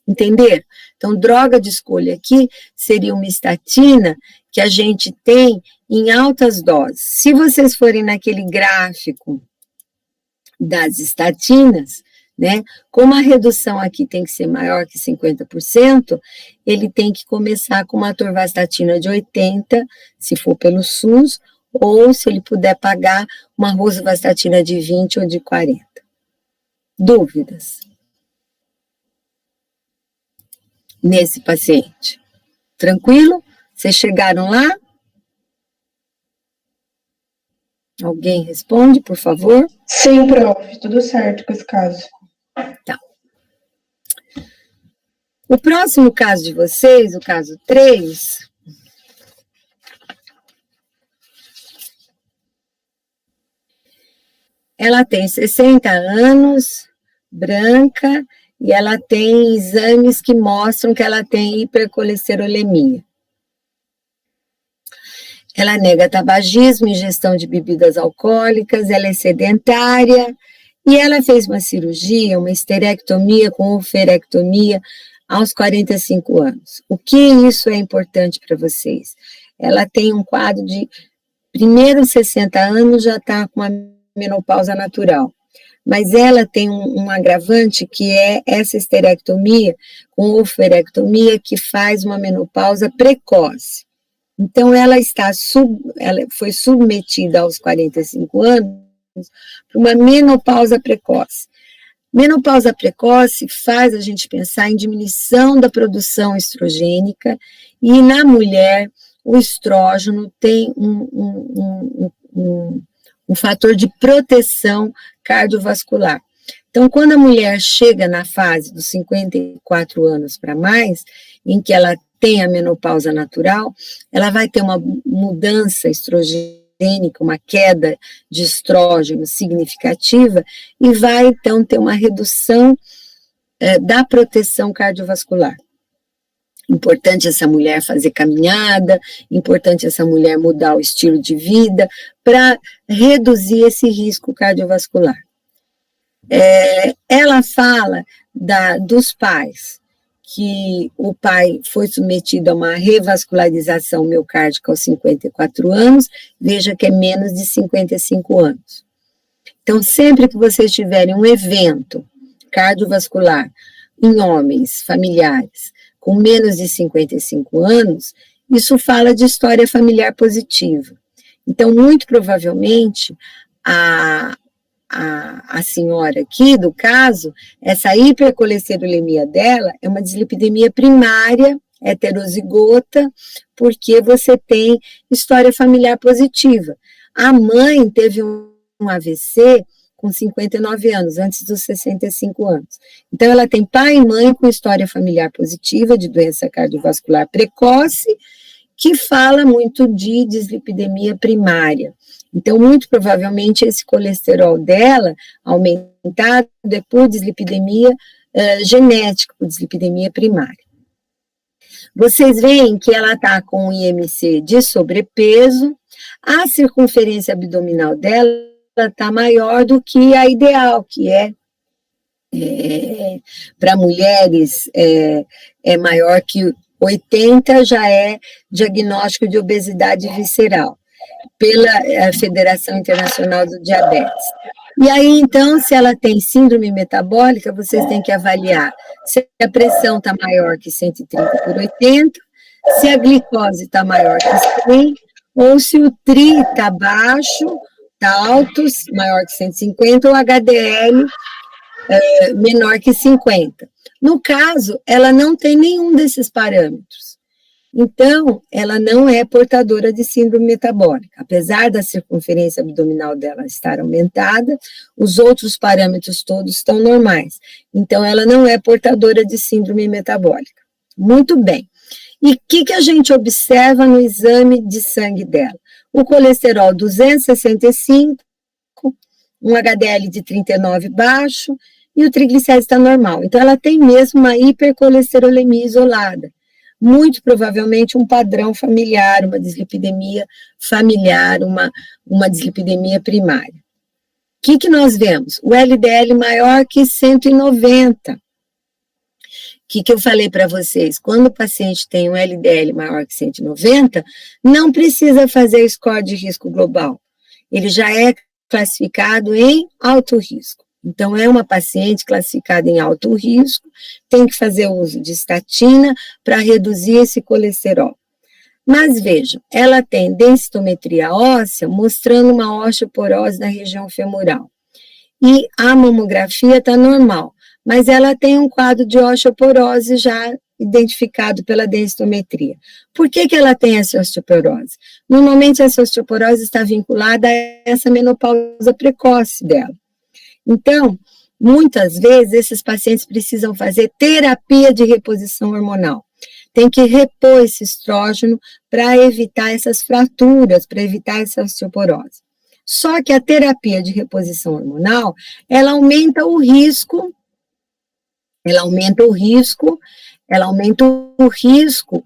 Entenderam? Então, droga de escolha aqui seria uma estatina que a gente tem em altas doses. Se vocês forem naquele gráfico das estatinas, né, como a redução aqui tem que ser maior que 50%, ele tem que começar com uma atorvastatina de 80, se for pelo SUS, ou se ele puder pagar uma rosuvastatina de 20 ou de 40. Dúvidas nesse paciente? Tranquilo? Vocês chegaram lá? Alguém responde, por favor? Sim, prof, tudo certo com esse caso. Tá. O próximo caso de vocês, o caso 3, Ela tem 60 anos, branca, e ela tem exames que mostram que ela tem hipercolesterolemia. Ela nega tabagismo, ingestão de bebidas alcoólicas, ela é sedentária, e ela fez uma cirurgia, uma esterectomia com oferectomia aos 45 anos. O que isso é importante para vocês? Ela tem um quadro de, primeiros 60 anos já está com uma menopausa natural, mas ela tem um agravante que é essa esterectomia com oferectomia que faz uma menopausa precoce. Então, ela foi submetida aos 45 anos para uma menopausa precoce. Menopausa precoce faz a gente pensar em diminuição da produção estrogênica, e na mulher o estrógeno tem um fator de proteção cardiovascular. Então, quando a mulher chega na fase dos 54 anos para mais, em que ela tem a menopausa natural, ela vai ter uma mudança estrogênica, uma queda de estrógeno significativa, e vai, então, ter uma redução da proteção cardiovascular. Importante essa mulher fazer caminhada, importante essa mulher mudar o estilo de vida para reduzir esse risco cardiovascular. Ela fala dos pais, que o pai foi submetido a uma revascularização miocárdica aos 54 anos, veja que é menos de 55 anos. Então, sempre que vocês tiverem um evento cardiovascular em homens familiares com menos de 55 anos, isso fala de história familiar positiva. Então, muito provavelmente, a senhora aqui, do caso, essa hipercolesterolemia dela é uma dislipidemia primária, heterozigota, porque você tem história familiar positiva. A mãe teve um AVC com 59 anos, antes dos 65 anos. Então, ela tem pai e mãe com história familiar positiva de doença cardiovascular precoce, que fala muito de dislipidemia primária. Então, muito provavelmente, esse colesterol dela aumentado é por dislipidemia genética, por dislipidemia primária. Vocês veem que ela está com um IMC de sobrepeso, a circunferência abdominal dela está maior do que a ideal, que para mulheres é maior que 80, já é diagnóstico de obesidade visceral, pela Federação Internacional do Diabetes. E aí, então, se ela tem síndrome metabólica, vocês têm que avaliar se a pressão está maior que 130/80, se a glicose está maior que 100, ou se o TRI está baixo, está alto, maior que 150, ou HDL menor que 50. No caso, ela não tem nenhum desses parâmetros. Então, ela não é portadora de síndrome metabólica. Apesar da circunferência abdominal dela estar aumentada, os outros parâmetros todos estão normais. Então, ela não é portadora de síndrome metabólica. Muito bem. E o que a gente observa no exame de sangue dela? O colesterol 265, um HDL de 39 baixo, e o triglicérides está normal. Então, ela tem mesmo uma hipercolesterolemia isolada. Muito provavelmente um padrão familiar, uma dislipidemia familiar, uma dislipidemia primária. O que nós vemos? O LDL maior que 190. O que eu falei para vocês? Quando o paciente tem um LDL maior que 190, não precisa fazer score de risco global. Ele já é classificado em alto risco. Então, é uma paciente classificada em alto risco, tem que fazer uso de estatina para reduzir esse colesterol. Mas vejam, ela tem densitometria óssea, mostrando uma osteoporose na região femoral. E a mamografia está normal, mas ela tem um quadro de osteoporose já identificado pela densitometria. Por que ela tem essa osteoporose? Normalmente, essa osteoporose está vinculada a essa menopausa precoce dela. Então, muitas vezes, esses pacientes precisam fazer terapia de reposição hormonal. Tem que repor esse estrógeno para evitar essas fraturas, para evitar essa osteoporose. Só que a terapia de reposição hormonal, ela aumenta o risco, ela aumenta o risco, ela aumenta o risco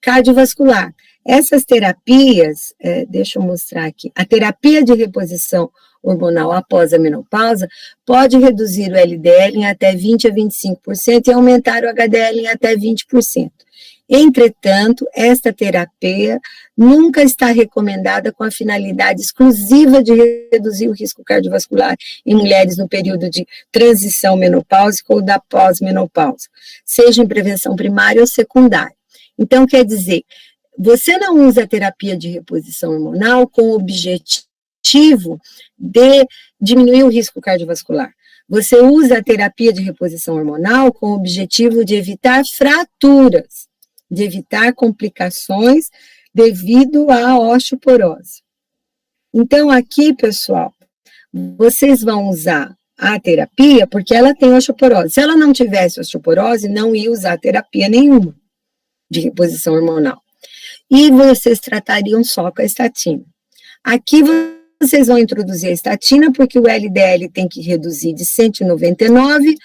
cardiovascular. Essas terapias, deixa eu mostrar aqui, a terapia de reposição hormonal após a menopausa pode reduzir o LDL em até 20 a 25% e aumentar o HDL em até 20%. Entretanto, esta terapia nunca está recomendada com a finalidade exclusiva de reduzir o risco cardiovascular em mulheres no período de transição menopáusica ou da pós-menopausa, seja em prevenção primária ou secundária. Então, quer dizer, você não usa a terapia de reposição hormonal com o objetivo de diminuir o risco cardiovascular. Você usa a terapia de reposição hormonal com o objetivo de evitar fraturas, de evitar complicações devido à osteoporose. Então, aqui, pessoal, vocês vão usar a terapia porque ela tem osteoporose. Se ela não tivesse osteoporose, não ia usar terapia nenhuma de reposição hormonal. E vocês tratariam só com a estatina. Aqui vocês vão introduzir a estatina porque o LDL tem que reduzir de 199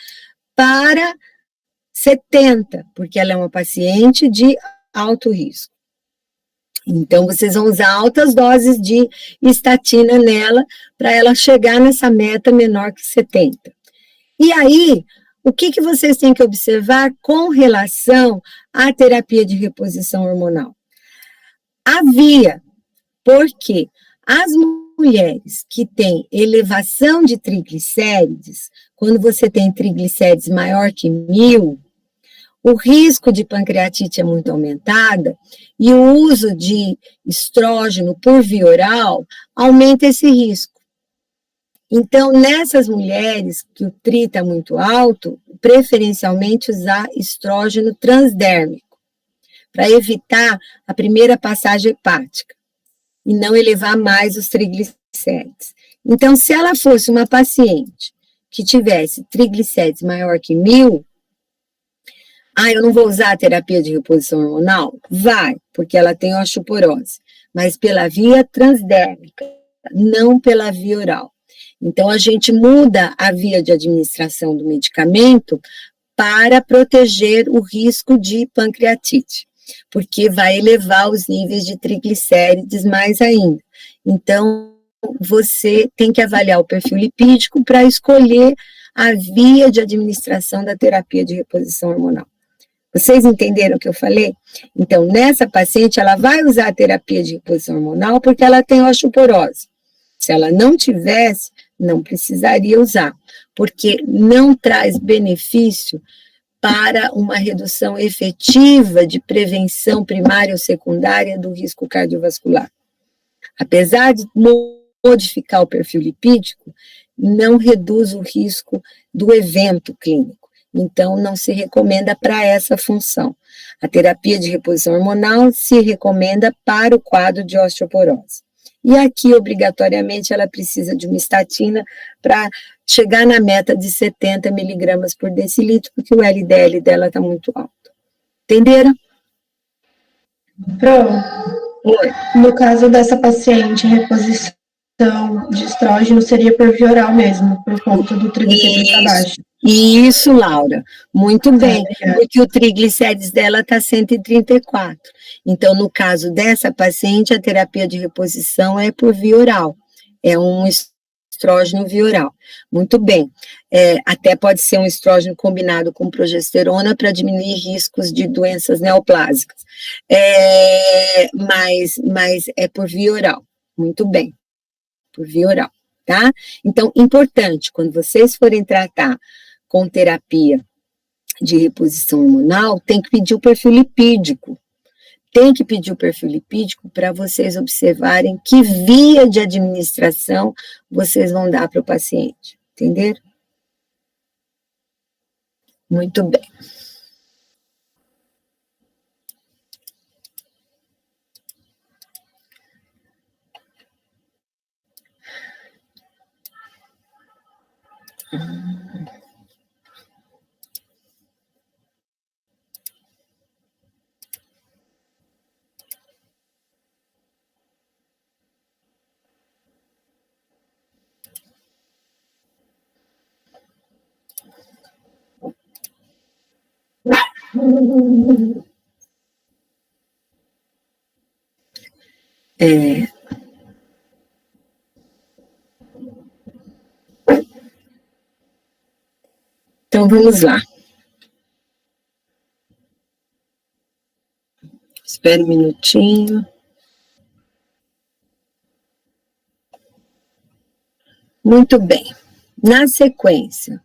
para 70, porque ela é uma paciente de alto risco. Então, vocês vão usar altas doses de estatina nela, para ela chegar nessa meta menor que 70. E aí, o que vocês têm que observar com relação à terapia de reposição hormonal? Havia, porque as mulheres que têm elevação de triglicérides, quando você tem triglicérides maior que 1000, o risco de pancreatite é muito aumentada e o uso de estrógeno por via oral aumenta esse risco. Então, nessas mulheres que o TRI está muito alto, preferencialmente usar estrógeno transdérmico, para evitar a primeira passagem hepática e não elevar mais os triglicérides. Então, se ela fosse uma paciente que tivesse triglicérides maior que 1000, eu não vou usar a terapia de reposição hormonal? Vai, porque ela tem osteoporose, mas pela via transdérmica, não pela via oral. Então, a gente muda a via de administração do medicamento para proteger o risco de pancreatite, porque vai elevar os níveis de triglicérides mais ainda. Então, você tem que avaliar o perfil lipídico para escolher a via de administração da terapia de reposição hormonal. Vocês entenderam o que eu falei? Então, nessa paciente, ela vai usar a terapia de reposição hormonal porque ela tem osteoporose. Se ela não tivesse, não precisaria usar, porque não traz benefício para uma redução efetiva de prevenção primária ou secundária do risco cardiovascular. Apesar de modificar o perfil lipídico, não reduz o risco do evento clínico. Então, não se recomenda para essa função. A terapia de reposição hormonal se recomenda para o quadro de osteoporose. E aqui, obrigatoriamente, ela precisa de uma estatina para chegar na meta de 70 miligramas por decilitro, porque o LDL dela está muito alto. Entenderam? Oi. No caso dessa paciente, reposição de estrógeno seria por via oral mesmo, por conta do triglicérides abaixo. Isso, Laura, muito bem, porque o triglicérides dela está 134. Então, no caso dessa paciente, a terapia de reposição é por via oral, é um estrógeno via oral. Muito bem, até pode ser um estrógeno combinado com progesterona para diminuir riscos de doenças neoplásicas, mas é por via oral, muito bem, por via oral, tá? Então, importante, quando vocês forem tratar com terapia de reposição hormonal, tem que pedir o perfil lipídico. Tem que pedir o perfil lipídico para vocês observarem que via de administração vocês vão dar para o paciente. Entenderam? Muito bem. Então, vamos lá. Espera um minutinho. Muito bem. Na sequência,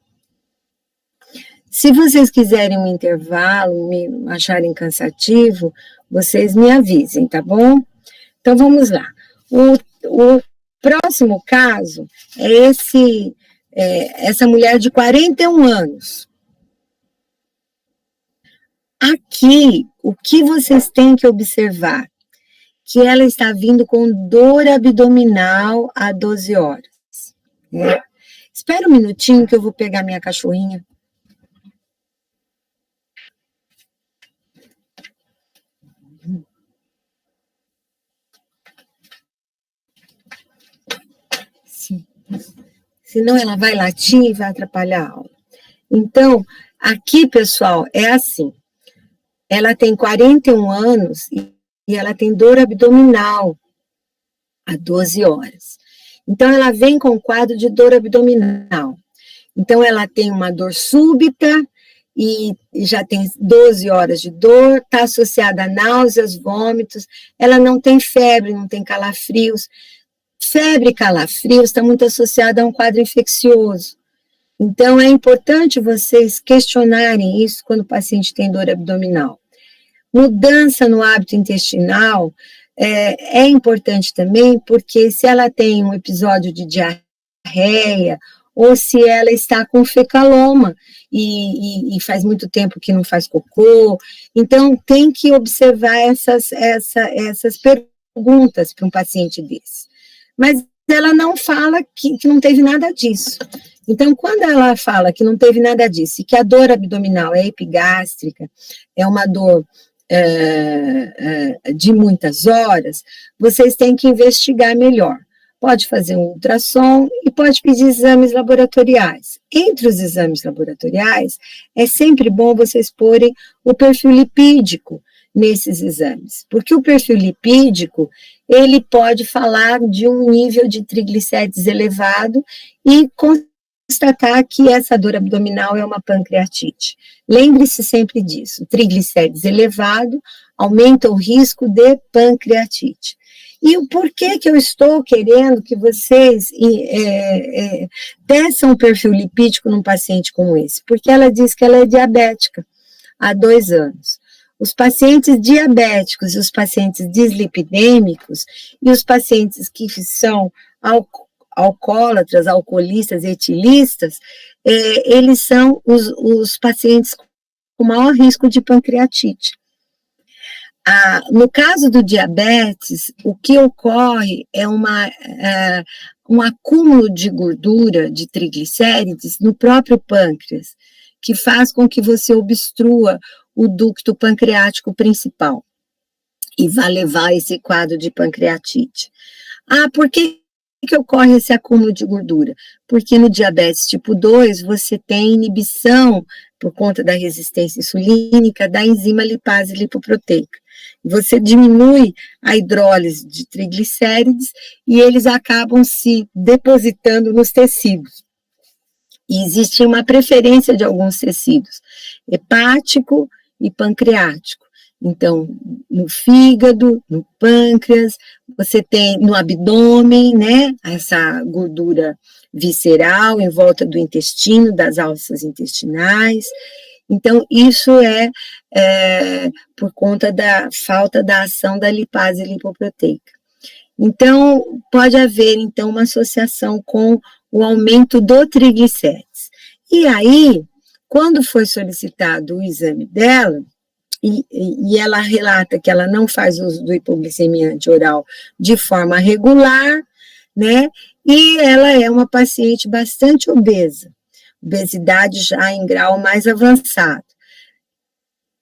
se vocês quiserem um intervalo, me acharem cansativo, vocês me avisem, tá bom? Então, vamos lá. O próximo caso é essa mulher de 41 anos. Aqui, o que vocês têm que observar? Que ela está vindo com dor abdominal há 12 horas. Né? Espera um minutinho que eu vou pegar minha cachorrinha. Sim. Senão ela vai latir e vai atrapalhar a aula. Então, aqui, pessoal, é assim. Ela tem 41 anos e ela tem dor abdominal há 12 horas. Então, ela vem com quadro de dor abdominal. Então, ela tem uma dor súbita e já tem 12 horas de dor, está associada a náuseas, vômitos, ela não tem febre, não tem calafrios. Febre e calafrios está muito associada a um quadro infeccioso. Então, é importante vocês questionarem isso quando o paciente tem dor abdominal. Mudança no hábito intestinal é importante também, porque se ela tem um episódio de diarreia, ou se ela está com fecaloma, e faz muito tempo que não faz cocô, então tem que observar essas perguntas para um paciente desse. Mas ela não fala que não teve nada disso. Então, quando ela fala que não teve nada disso, e que a dor abdominal é epigástrica, é uma dor de muitas horas, vocês têm que investigar melhor. Pode fazer um ultrassom e pode pedir exames laboratoriais. Entre os exames laboratoriais, é sempre bom vocês porem o perfil lipídico nesses exames, porque o perfil lipídico, ele pode falar de um nível de triglicérides elevado e constatar que essa dor abdominal é uma pancreatite. Lembre-se sempre disso, triglicérides elevado aumenta o risco de pancreatite. E o porquê que eu estou querendo que vocês peçam um perfil lipídico num paciente como esse? Porque ela diz que ela é diabética há 2 anos. Os pacientes diabéticos e os pacientes dislipidêmicos e os pacientes que são alcoólatras, alcoolistas, etilistas, eles são os pacientes com maior risco de pancreatite. No caso do diabetes, o que ocorre é um acúmulo de gordura, de triglicérides, no próprio pâncreas, que faz com que você obstrua o ducto pancreático principal e vai levar a esse quadro de pancreatite. Por que ocorre esse acúmulo de gordura? Porque no diabetes tipo 2, você tem inibição, por conta da resistência insulínica, da enzima lipase lipoproteica. Você diminui a hidrólise de triglicérides e eles acabam se depositando nos tecidos. E existe uma preferência de alguns tecidos, hepático e pancreático. Então, no fígado, no pâncreas, você tem no abdômen, né, essa gordura visceral em volta do intestino, das alças intestinais. Então, isso é por conta da falta da ação da lipase lipoproteica. Então, pode haver, então, uma associação com o aumento do triglicérides. E aí, quando foi solicitado o exame dela, e ela relata que ela não faz uso do hipoglicemia antioral de forma regular, né, e ela é uma paciente bastante obesa, obesidade já em grau mais avançado.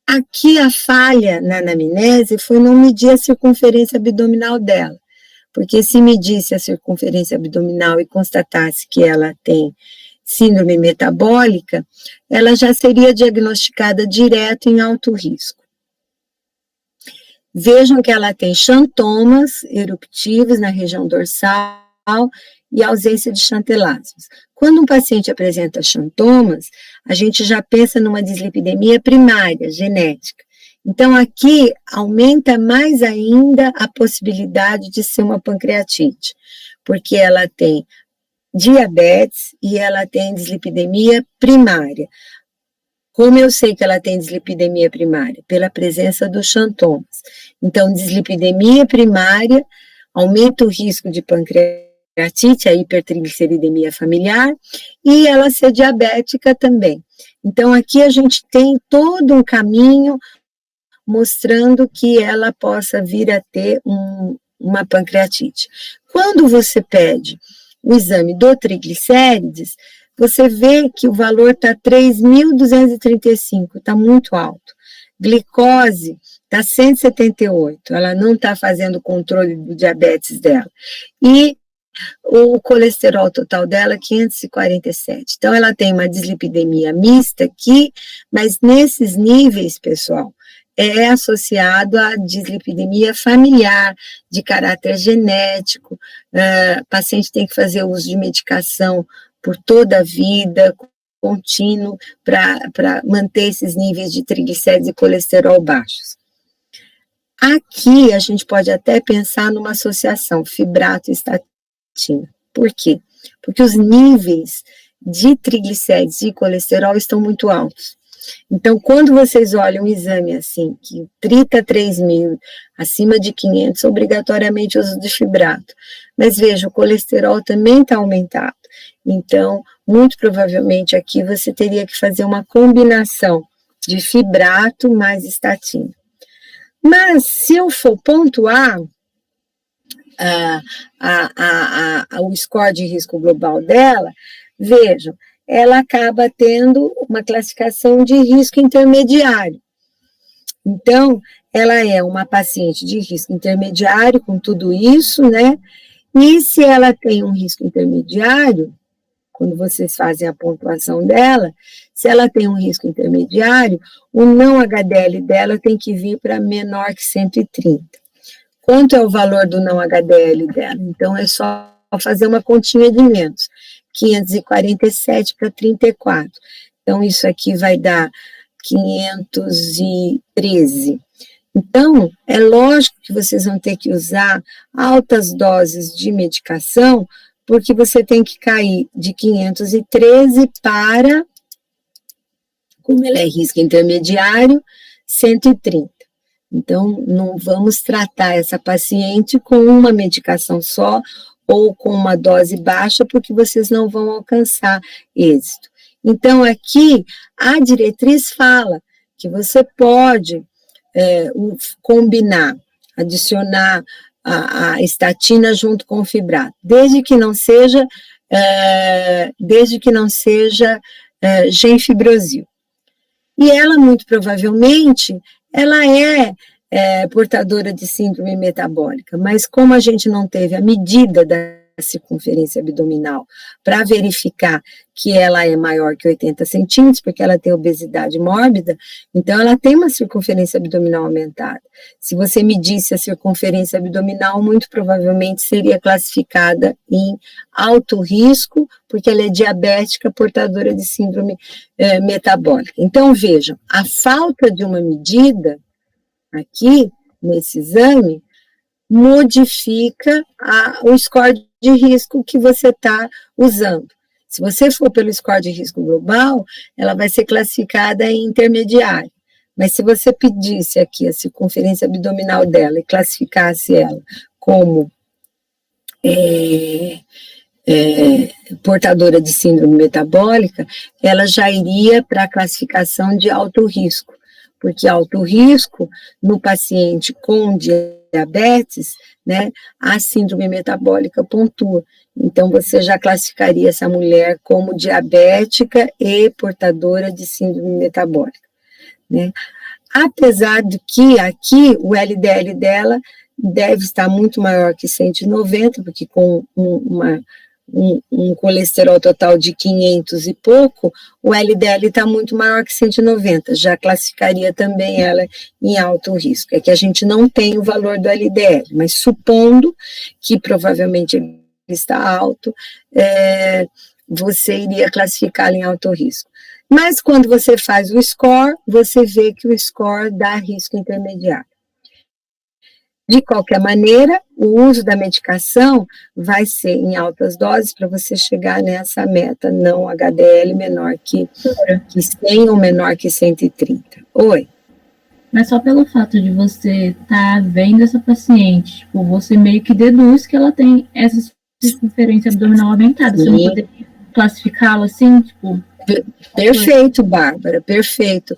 Aqui a falha na anamnese foi não medir a circunferência abdominal dela, porque se medisse a circunferência abdominal e constatasse que ela tem síndrome metabólica, ela já seria diagnosticada direto em alto risco. Vejam que ela tem xantomas eruptivos na região dorsal e ausência de xantelásios. Quando um paciente apresenta xantomas, a gente já pensa numa dislipidemia primária, genética. Então, aqui aumenta mais ainda a possibilidade de ser uma pancreatite, porque ela tem diabetes e ela tem dislipidemia primária. Como eu sei que ela tem dislipidemia primária? Pela presença dos xantomas. Então, dislipidemia primária aumenta o risco de pancreatite, a hipertrigliceridemia familiar, e ela ser diabética também. Então, aqui a gente tem todo um caminho mostrando que ela possa vir a ter uma pancreatite. Quando você pede o exame do triglicérides, você vê que o valor está 3.235, está muito alto. Glicose está 178, ela não está fazendo o controle do diabetes dela. E o colesterol total dela é 547. Então, ela tem uma dislipidemia mista aqui, mas nesses níveis, pessoal, é associado à dislipidemia familiar, de caráter genético, o paciente tem que fazer uso de medicação por toda a vida, contínuo, para manter esses níveis de triglicérides e colesterol baixos. Aqui, a gente pode até pensar numa associação fibrato e estatina. Por quê? Porque os níveis de triglicérides e colesterol estão muito altos. Então, quando vocês olham um exame assim, que 33.000, acima de 500, obrigatoriamente uso de fibrato. Mas veja, o colesterol também está aumentado. Então, muito provavelmente aqui você teria que fazer uma combinação de fibrato mais estatina. Mas, se eu for pontuar o score de risco global dela, vejam, ela acaba tendo uma classificação de risco intermediário. Então, ela é uma paciente de risco intermediário com tudo isso, né? E se ela tem um risco intermediário, quando vocês fazem a pontuação dela, se ela tem um risco intermediário, o não HDL dela tem que vir para menor que 130. Quanto é o valor do não HDL dela? Então, é só fazer uma continha de menos. 547 para 34. Então, isso aqui vai dar 513. Então, é lógico que vocês vão ter que usar altas doses de medicação, porque você tem que cair de 513 para, como ela é risco intermediário, 130. Então, não vamos tratar essa paciente com uma medicação só, ou com uma dose baixa, porque vocês não vão alcançar êxito. Então, aqui, a diretriz fala que você pode combinar, adicionar a estatina junto com o fibrato, desde que não seja gemfibrosil. E ela, muito provavelmente, ela é portadora de síndrome metabólica, mas como a gente não teve a medida da circunferência abdominal para verificar que ela é maior que 80 centímetros, porque ela tem obesidade mórbida, então ela tem uma circunferência abdominal aumentada. Se você medisse a circunferência abdominal, muito provavelmente seria classificada em alto risco, porque ela é diabética, portadora de síndrome metabólica. Então, vejam, a falta de uma medida aqui, nesse exame, modifica o score de risco que você está usando. Se você for pelo score de risco global, ela vai ser classificada em intermediário. Mas se você pedisse aqui a circunferência abdominal dela e classificasse ela como portadora de síndrome metabólica, ela já iria para a classificação de alto risco. Porque alto risco, no paciente com diabetes, né, a síndrome metabólica pontua. Então, você já classificaria essa mulher como diabética e portadora de síndrome metabólica, né? Apesar de que aqui o LDL dela deve estar muito maior que 190, porque com um colesterol total de 500 e pouco, o LDL está muito maior que 190, já classificaria também ela em alto risco. É que a gente não tem o valor do LDL, mas supondo que provavelmente ele está alto, você iria classificá-la em alto risco. Mas quando você faz o score, você vê que o score dá risco intermediário. De qualquer maneira, o uso da medicação vai ser em altas doses para você chegar nessa meta, não HDL menor que 100 ou menor que 130. Oi? Mas só pelo fato de você estar vendo essa paciente, tipo, você meio que deduz que ela tem essa circunferência abdominal aumentada. Você não poderia classificá-la assim, tipo... Perfeito, Bárbara, perfeito.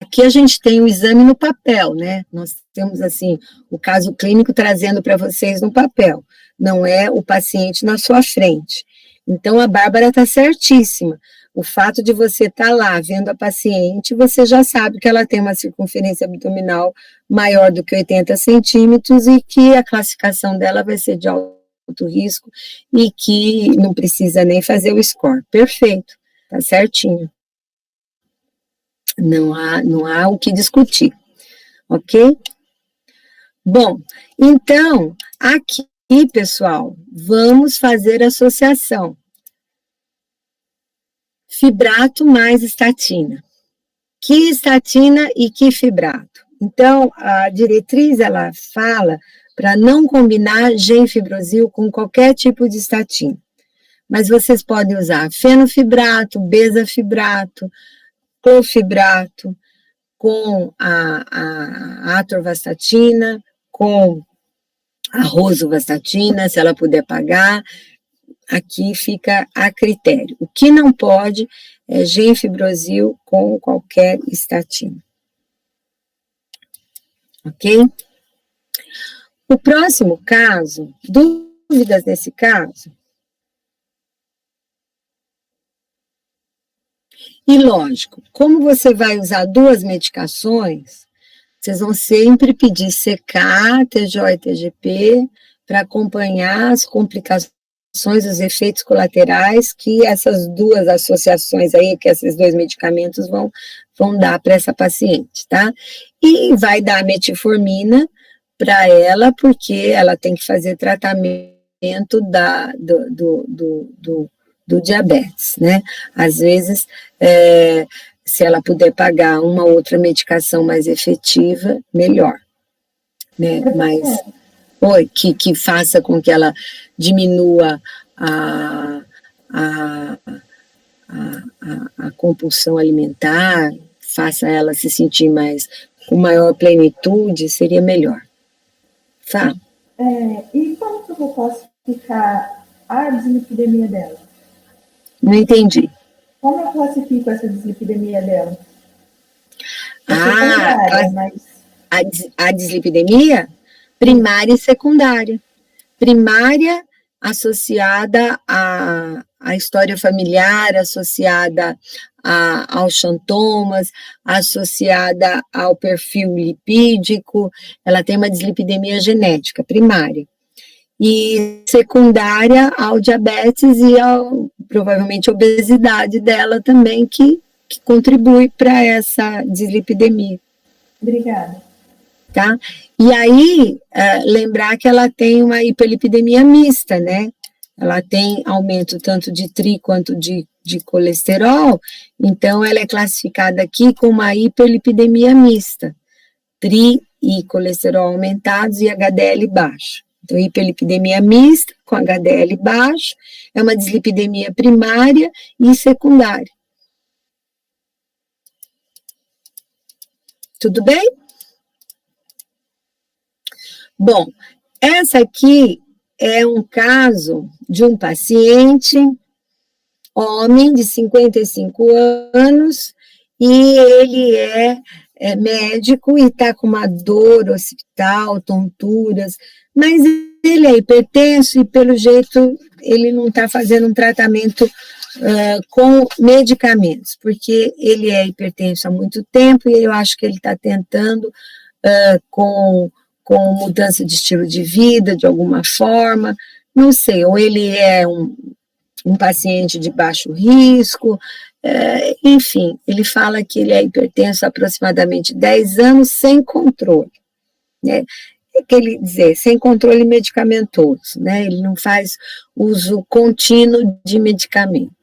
Aqui a gente tem o exame no papel, né? Nós temos, assim, o caso clínico trazendo para vocês no papel, não é o paciente na sua frente. Então, a Bárbara está certíssima. O fato de você estar lá vendo a paciente, você já sabe que ela tem uma circunferência abdominal maior do que 80 centímetros e que a classificação dela vai ser de alto risco e que não precisa nem fazer o score. Perfeito, tá certinho. Não há o que discutir, ok? Bom, então, aqui, pessoal, vamos fazer associação. Fibrato mais estatina. Que estatina e que fibrato? Então, a diretriz, ela fala para não combinar gemfibrosil com qualquer tipo de estatina. Mas vocês podem usar fenofibrato, bezafibrato, clofibrato, com a atorvastatina, com a rosuvastatina, se ela puder pagar, aqui fica a critério. O que não pode é gemfibrosil com qualquer estatina. Ok? O próximo caso, dúvidas nesse caso? E lógico, como você vai usar duas medicações, vocês vão sempre pedir CK, TJ e TGP para acompanhar as complicações, os efeitos colaterais que essas duas associações aí, que esses dois medicamentos vão dar para essa paciente, tá? E vai dar metformina para ela, porque ela tem que fazer tratamento do diabetes, né? Às vezes, se ela puder pagar uma outra medicação mais efetiva, melhor, né? Mas, que faça com que ela diminua a compulsão alimentar, faça ela se sentir com maior plenitude, seria melhor. Fala. E como que eu vou classificar a dislipidemia dela? Não entendi. Como eu classifico essa dislipidemia dela? A dislipidemia? Primária e secundária. Primária associada à história familiar, associada aos xantomas, associada ao perfil lipídico, ela tem uma dislipidemia genética primária. E secundária ao diabetes e provavelmente, a obesidade dela também, que contribui para essa dislipidemia. Obrigada. Tá? E aí, lembrar que ela tem uma hiperlipidemia mista, né? Ela tem aumento tanto de tri quanto de colesterol, então ela é classificada aqui como uma hiperlipidemia mista, tri e colesterol aumentados e HDL baixo. Então, hiperlipidemia mista com HDL baixo é uma dislipidemia primária e secundária. Tudo bem? Bom, essa aqui é um caso de um paciente, homem de 55 anos, e ele é médico e está com uma dor occipital, tonturas, mas ele é hipertenso e, pelo jeito, ele não está fazendo um tratamento com medicamentos, porque ele é hipertenso há muito tempo e eu acho que ele está tentando com mudança de estilo de vida, de alguma forma, não sei, ou ele é um paciente de baixo risco, enfim, ele fala que ele é hipertenso há aproximadamente 10 anos sem controle, né? Quer dizer, sem controle medicamentoso, né? Ele não faz uso contínuo de medicamento.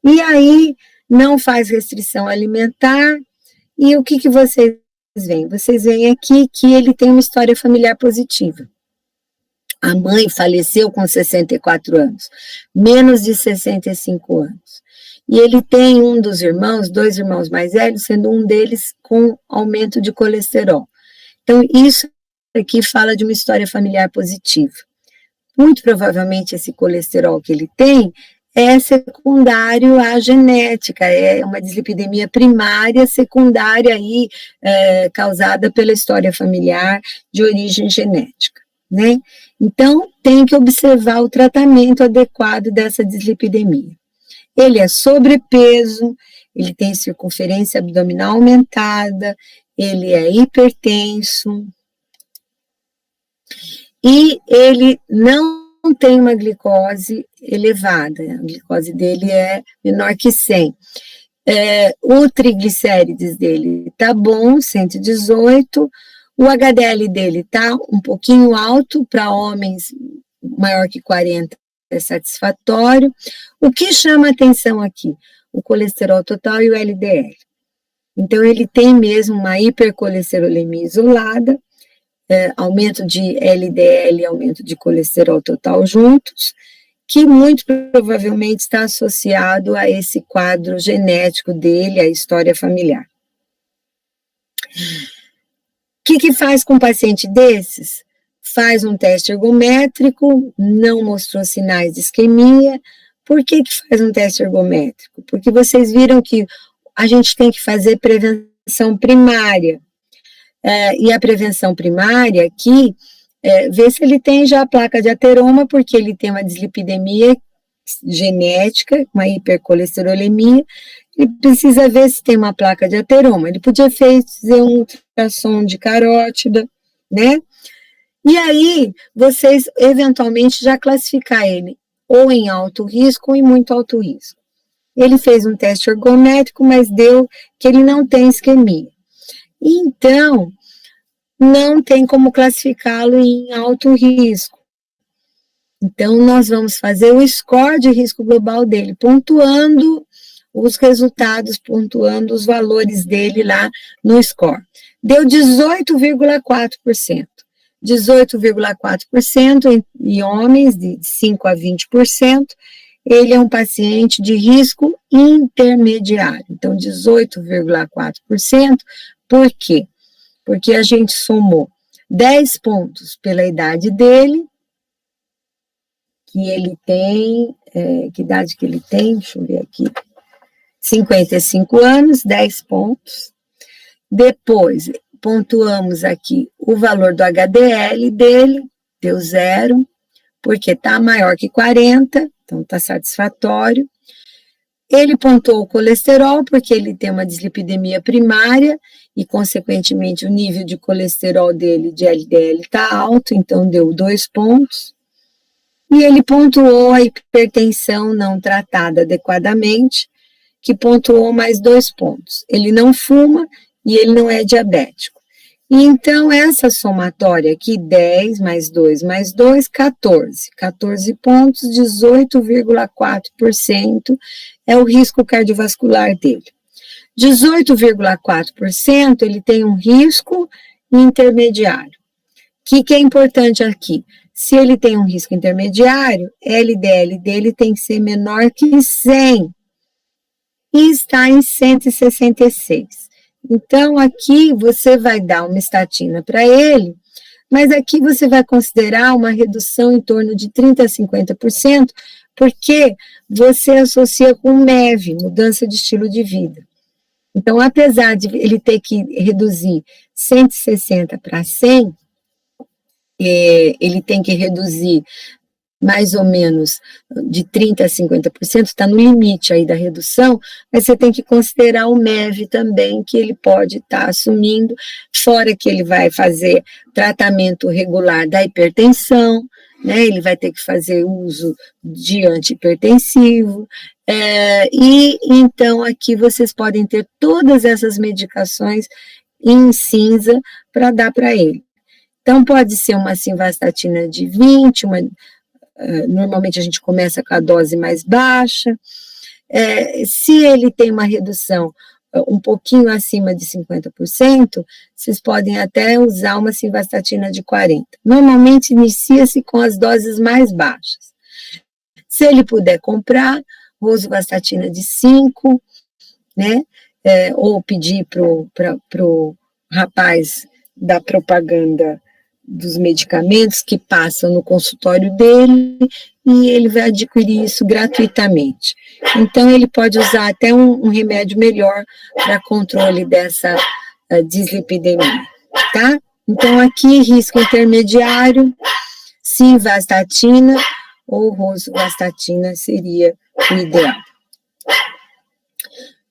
E aí, não faz restrição alimentar, e o que vocês veem? Vocês veem aqui que ele tem uma história familiar positiva. A mãe faleceu com 64 anos, menos de 65 anos. E ele tem um dos irmãos, 2 irmãos mais velhos, sendo um deles com aumento de colesterol. Então, isso aqui fala de uma história familiar positiva. Muito provavelmente esse colesterol que ele tem é secundário à genética, é uma dislipidemia primária, secundária aí, causada pela história familiar de origem genética, né? Então, tem que observar o tratamento adequado dessa dislipidemia. Ele é sobrepeso, ele tem circunferência abdominal aumentada, ele é hipertenso, e ele não tem uma glicose elevada, a glicose dele é menor que 100. O triglicérides dele está bom, 118, o HDL dele está um pouquinho alto, para homens maior que 40 é satisfatório. O que chama atenção aqui? O colesterol total e o LDL. Então, ele tem mesmo uma hipercolesterolemia isolada, aumento de LDL e aumento de colesterol total juntos, que muito provavelmente está associado a esse quadro genético dele, a história familiar. O que faz com um paciente desses? Faz um teste ergométrico, não mostrou sinais de isquemia. Por que faz um teste ergométrico? Porque vocês viram que a gente tem que fazer prevenção primária. E a prevenção primária aqui, ver se ele tem já a placa de ateroma, porque ele tem uma dislipidemia genética, uma hipercolesterolemia, ele precisa ver se tem uma placa de ateroma. Ele podia fazer um ultrassom de carótida, né? E aí, vocês eventualmente já classificar ele ou em alto risco ou em muito alto risco. Ele fez um teste ergométrico, mas deu que ele não tem isquemia. Então, não tem como classificá-lo em alto risco. Então, nós vamos fazer o score de risco global dele, pontuando os resultados, pontuando os valores dele lá no score. Deu 18,4%. 18,4% em homens, de 5 a 20%. Ele é um paciente de risco intermediário. Então, 18,4%. Por quê? Porque a gente somou 10 pontos pela idade dele, que ele tem, que idade que ele tem? Deixa eu ver aqui. 55 anos, 10 pontos. Depois, pontuamos aqui o valor do HDL dele, deu 0, porque está maior que 40, então está satisfatório. Ele pontuou o colesterol, porque ele tem uma dislipidemia primária, e, consequentemente, o nível de colesterol dele, de LDL, está alto, então deu 2 pontos. E ele pontuou a hipertensão não tratada adequadamente, que pontuou mais 2 pontos. Ele não fuma e ele não é diabético. E então, essa somatória aqui, 10 mais 2 mais 2, 14. 14 pontos, 18,4% é o risco cardiovascular dele. 18,4% ele tem um risco intermediário. O que é importante aqui? Se ele tem um risco intermediário, LDL dele tem que ser menor que 100 e está em 166. Então, aqui você vai dar uma estatina para ele, mas aqui você vai considerar uma redução em torno de 30% a 50%, porque você associa com MEV, mudança de estilo de vida. Então, apesar de ele ter que reduzir 160 para 100, ele tem que reduzir mais ou menos de 30% a 50%, está no limite aí da redução, mas você tem que considerar o MEV também, que ele pode estar assumindo, fora que ele vai fazer tratamento regular da hipertensão, né, ele vai ter que fazer uso de antihipertensivo, e então aqui vocês podem ter todas essas medicações em cinza para dar para ele. Então pode ser uma simvastatina de 20, normalmente a gente começa com a dose mais baixa, se ele tem uma redução um pouquinho acima de 50%, vocês podem até usar uma simvastatina de 40%. Normalmente inicia-se com as doses mais baixas. Se ele puder comprar, rosuvastatina de 5, né, ou pedir pro rapaz da propaganda dos medicamentos que passam no consultório dele, e ele vai adquirir isso gratuitamente. Então, ele pode usar até um remédio melhor para controle dessa dislipidemia, tá? Então, aqui, risco intermediário, simvastatina ou rosuvastatina seria o ideal.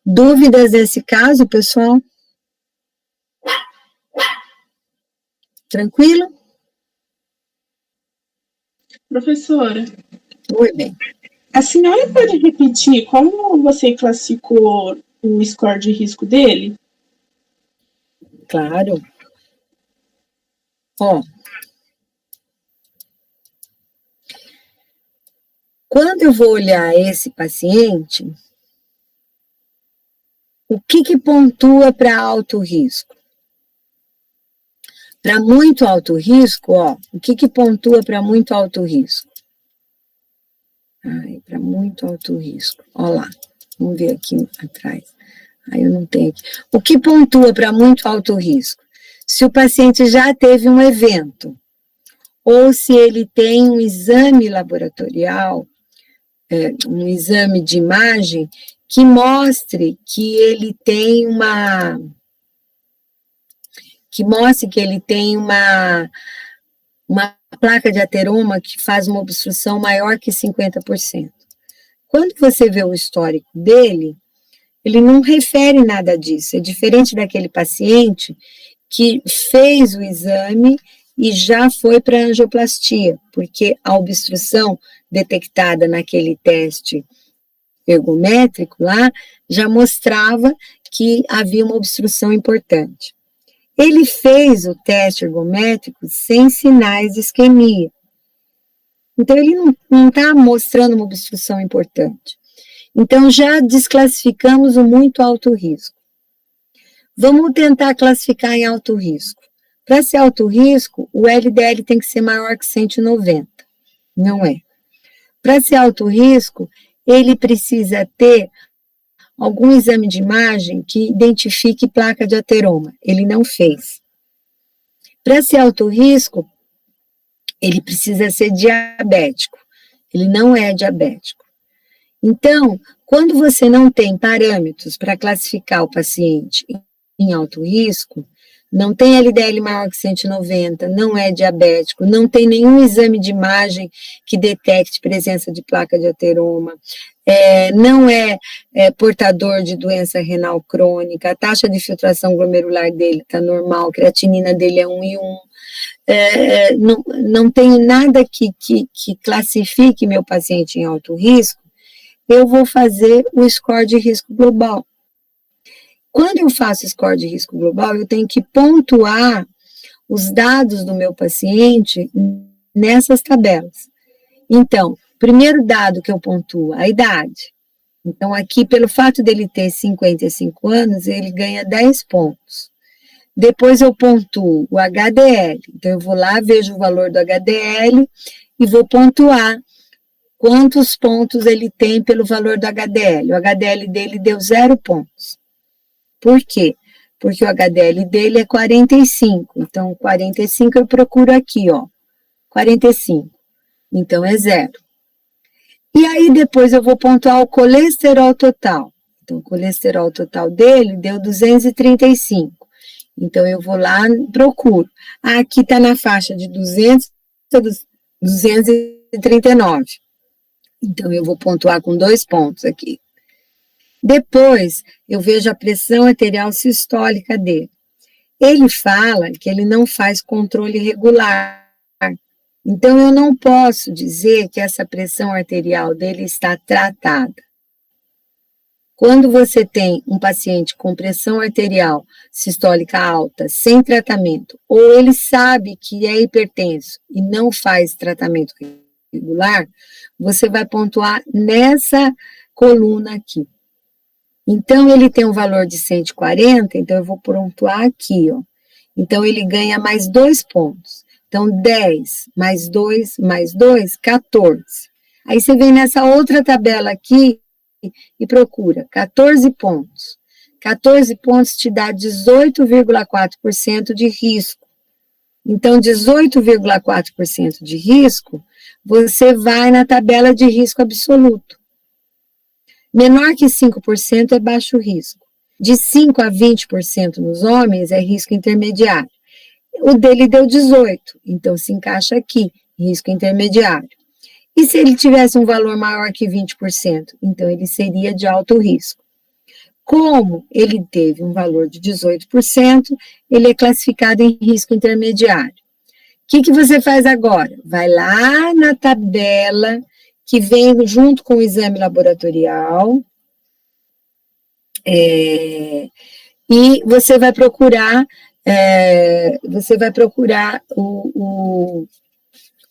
Dúvidas nesse caso, pessoal? Tranquilo? Professora. Oi, bem. A senhora pode repetir como você classificou o score de risco dele? Claro. Ó. Quando eu vou olhar esse paciente, o que pontua para alto risco? Para muito alto risco, ó, o que pontua para muito alto risco? Para muito alto risco. Ó lá, vamos ver aqui atrás. Eu não tenho aqui. O que pontua para muito alto risco? Se o paciente já teve um evento, ou se ele tem um exame laboratorial, um exame de imagem, que mostre que ele tem uma placa de ateroma que faz uma obstrução maior que 50%. Quando você vê o histórico dele, ele não refere nada disso, é diferente daquele paciente que fez o exame e já foi para angioplastia, porque a obstrução detectada naquele teste ergométrico lá já mostrava que havia uma obstrução importante. Ele fez o teste ergométrico sem sinais de isquemia. Então, ele não está mostrando uma obstrução importante. Então, já desclassificamos o muito alto risco. Vamos tentar classificar em alto risco. Para ser alto risco, o LDL tem que ser maior que 190. Não é. Para ser alto risco, ele precisa ter algum exame de imagem que identifique placa de ateroma. Ele não fez. Para ser alto risco, ele precisa ser diabético. Ele não é diabético. Então, quando você não tem parâmetros para classificar o paciente em alto risco, não tem LDL maior que 190, não é diabético, não tem nenhum exame de imagem que detecte presença de placa de ateroma, não é portador de doença renal crônica, a taxa de filtração glomerular dele está normal, a creatinina dele é 1,1, não tem nada que classifique meu paciente em alto risco, eu vou fazer o score de risco global. Quando eu faço score de risco global, eu tenho que pontuar os dados do meu paciente nessas tabelas. Então, primeiro dado que eu pontuo, a idade. Então, aqui, pelo fato dele ter 55 anos, ele ganha 10 pontos. Depois eu pontuo o HDL. Então, eu vou lá, vejo o valor do HDL e vou pontuar quantos pontos ele tem pelo valor do HDL. O HDL dele deu 0 pontos. Por quê? Porque o HDL dele é 45. Então, 45 eu procuro aqui, ó. 45. Então, é 0. E aí, depois eu vou pontuar o colesterol total. Então, o colesterol total dele deu 235. Então, eu vou lá, procuro. Aqui está na faixa de 200 a 230. 139. Então, eu vou pontuar com 2 pontos aqui. Depois, eu vejo a pressão arterial sistólica dele. Ele fala que ele não faz controle regular. Então, eu não posso dizer que essa pressão arterial dele está tratada. Quando você tem um paciente com pressão arterial sistólica alta, sem tratamento, ou ele sabe que é hipertenso e não faz tratamento regular, você vai pontuar nessa coluna aqui. Então, ele tem um valor de 140, então eu vou pontuar aqui, ó. Então, ele ganha mais 2 pontos. Então, 10 mais 2 mais 2, 14. Aí você vem nessa outra tabela aqui e procura 14 pontos. 14 pontos te dá 18,4% de risco. Então, 18,4% de risco, você vai na tabela de risco absoluto. Menor que 5% é baixo risco. De 5% a 20% nos homens é risco intermediário. O dele deu 18%, então se encaixa aqui, risco intermediário. E se ele tivesse um valor maior que 20%? Então ele seria de alto risco. Como ele teve um valor de 18%, ele é classificado em risco intermediário. O que você faz agora? Vai lá na tabela que vem junto com o exame laboratorial, e você vai procurar,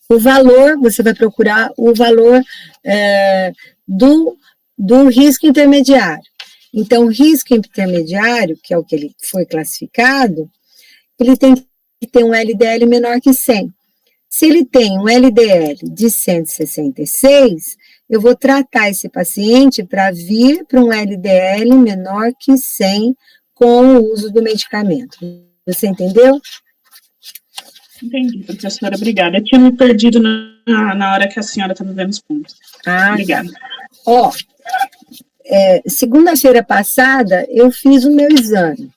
o valor, você vai procurar o valor do risco intermediário. Então, o risco intermediário, que é o que ele foi classificado, ele tem que ter um LDL menor que 100. Se ele tem um LDL de 166, eu vou tratar esse paciente para vir para um LDL menor que 100 com o uso do medicamento. Você entendeu? Entendi, professora, obrigada. Eu tinha me perdido na hora que a senhora estava vendo os pontos. Obrigada. Ó, segunda-feira passada, eu fiz o meu exame.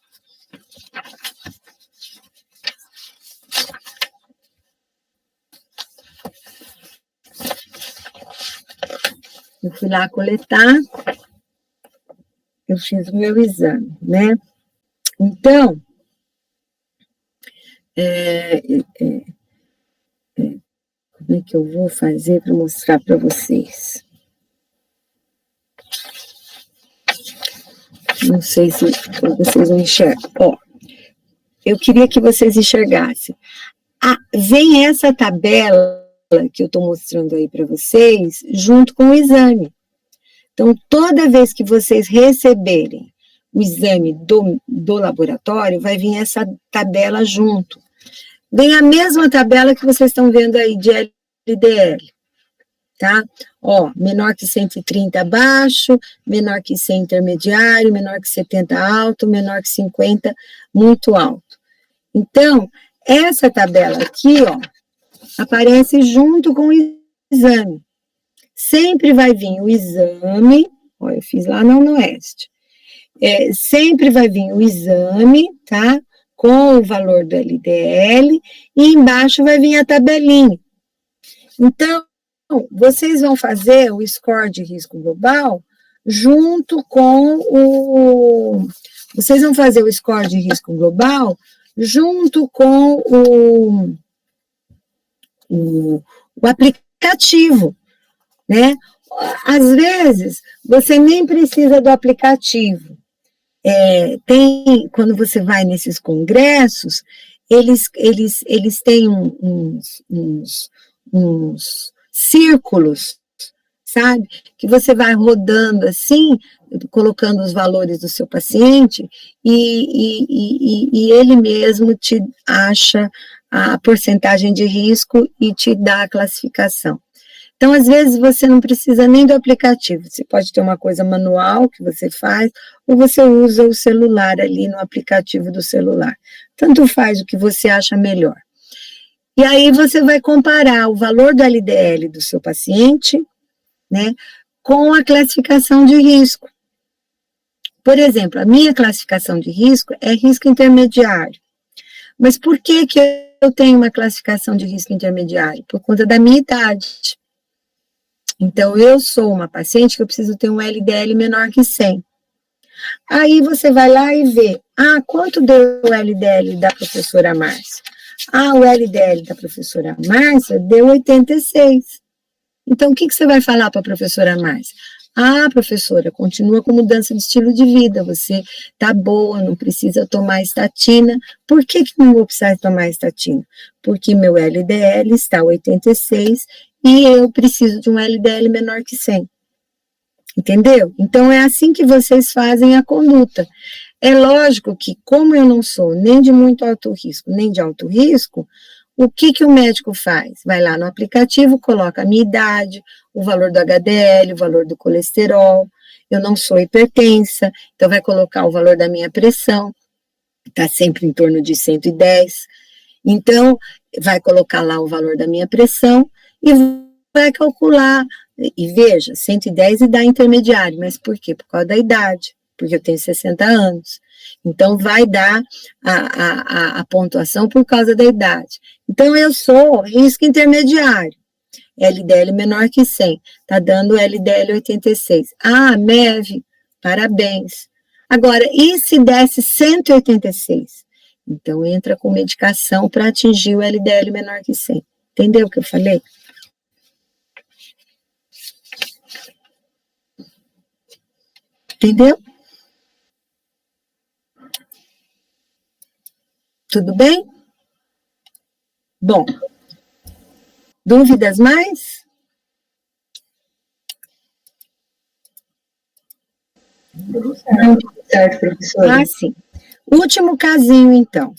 Eu fui lá coletar, eu fiz o meu exame, né? Então, como é que eu vou fazer para mostrar para vocês? Não sei se vocês vão enxergar. Ó, eu queria que vocês enxergassem. Vem essa tabela que eu estou mostrando aí para vocês, junto com o exame. Então, toda vez que vocês receberem o exame do laboratório, vai vir essa tabela junto. Vem a mesma tabela que vocês estão vendo aí de LDL, tá? Ó, menor que 130 baixo, menor que 100 intermediário, menor que 70 alto, menor que 50 muito alto. Então, essa tabela aqui, ó, aparece junto com o exame. Sempre vai vir o exame, ó, eu fiz lá no Oeste. Sempre vai vir o exame, tá? Com o valor do LDL, e embaixo vai vir a tabelinha. Então, vocês vão fazer o score de risco global junto com vocês vão fazer o score de risco global junto com o aplicativo, né? Às vezes, você nem precisa do aplicativo. Quando você vai nesses congressos, eles têm uns círculos, sabe? Que você vai rodando assim, colocando os valores do seu paciente, e ele mesmo te acha a porcentagem de risco e te dá a classificação. Então, às vezes, você não precisa nem do aplicativo, você pode ter uma coisa manual que você faz, ou você usa o celular ali no aplicativo do celular. Tanto faz o que você acha melhor. E aí, você vai comparar o valor do LDL do seu paciente, né, com a classificação de risco. Por exemplo, a minha classificação de risco é risco intermediário. Mas por que eu tenho uma classificação de risco intermediário? Por conta da minha idade. Então, eu sou uma paciente que eu preciso ter um LDL menor que 100. Aí você vai lá e vê, quanto deu o LDL da professora Márcia? O LDL da professora Márcia deu 86. Então, o que você vai falar para a professora Márcia? Professora, continua com mudança de estilo de vida, você tá boa, não precisa tomar estatina. Por que não vou precisar tomar estatina? Porque meu LDL está 86 e eu preciso de um LDL menor que 100. Entendeu? Então, é assim que vocês fazem a conduta. É lógico que, como eu não sou nem de muito alto risco, nem de alto risco, o que o médico faz? Vai lá no aplicativo, coloca a minha idade, o valor do HDL, o valor do colesterol, eu não sou hipertensa, então vai colocar o valor da minha pressão, está sempre em torno de 110, então vai colocar lá o valor da minha pressão e vai calcular, e veja, 110 e dá intermediário, mas por quê? Por causa da idade, porque eu tenho 60 anos. Então, vai dar a pontuação por causa da idade. Então, eu sou risco intermediário, LDL menor que 100, tá dando LDL 86. MEV, parabéns. Agora, e se desse 186? Então, entra com medicação para atingir o LDL menor que 100. Entendeu o que eu falei? Entendeu? Tudo bem? Bom, dúvidas mais? Tudo certo, professora. Sim. Último casinho, então.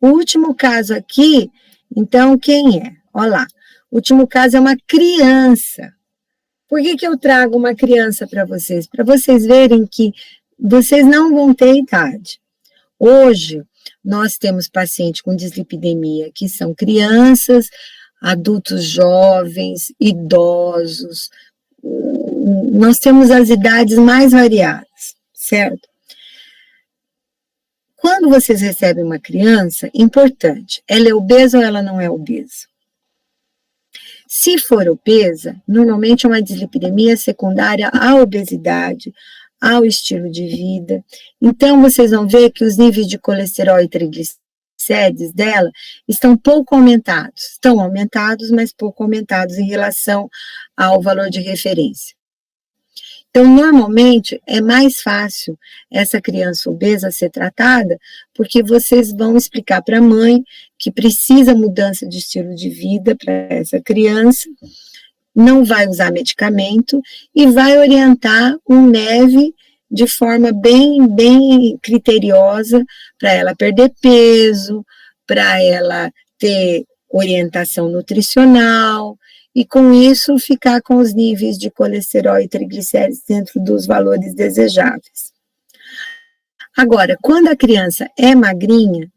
O último caso aqui, então, quem é? Olha lá. O último caso é uma criança. Por que eu trago uma criança para vocês? Para vocês verem que vocês não vão ter idade. Hoje, nós temos pacientes com dislipidemia, que são crianças, adultos jovens, idosos. Nós temos as idades mais variadas, certo? Quando vocês recebem uma criança, importante, ela é obesa ou ela não é obesa? Se for obesa, normalmente é uma dislipidemia secundária à obesidade, ao estilo de vida. Então, vocês vão ver que os níveis de colesterol e triglicérides dela estão pouco aumentados. Estão aumentados, mas pouco aumentados em relação ao valor de referência. Então, normalmente, é mais fácil essa criança obesa ser tratada, porque vocês vão explicar para a mãe que precisa mudança de estilo de vida para essa criança, não vai usar medicamento e vai orientar um NEV de forma bem criteriosa para ela perder peso, para ela ter orientação nutricional e com isso ficar com os níveis de colesterol e triglicéridos dentro dos valores desejáveis. Agora, quando a criança é magrinha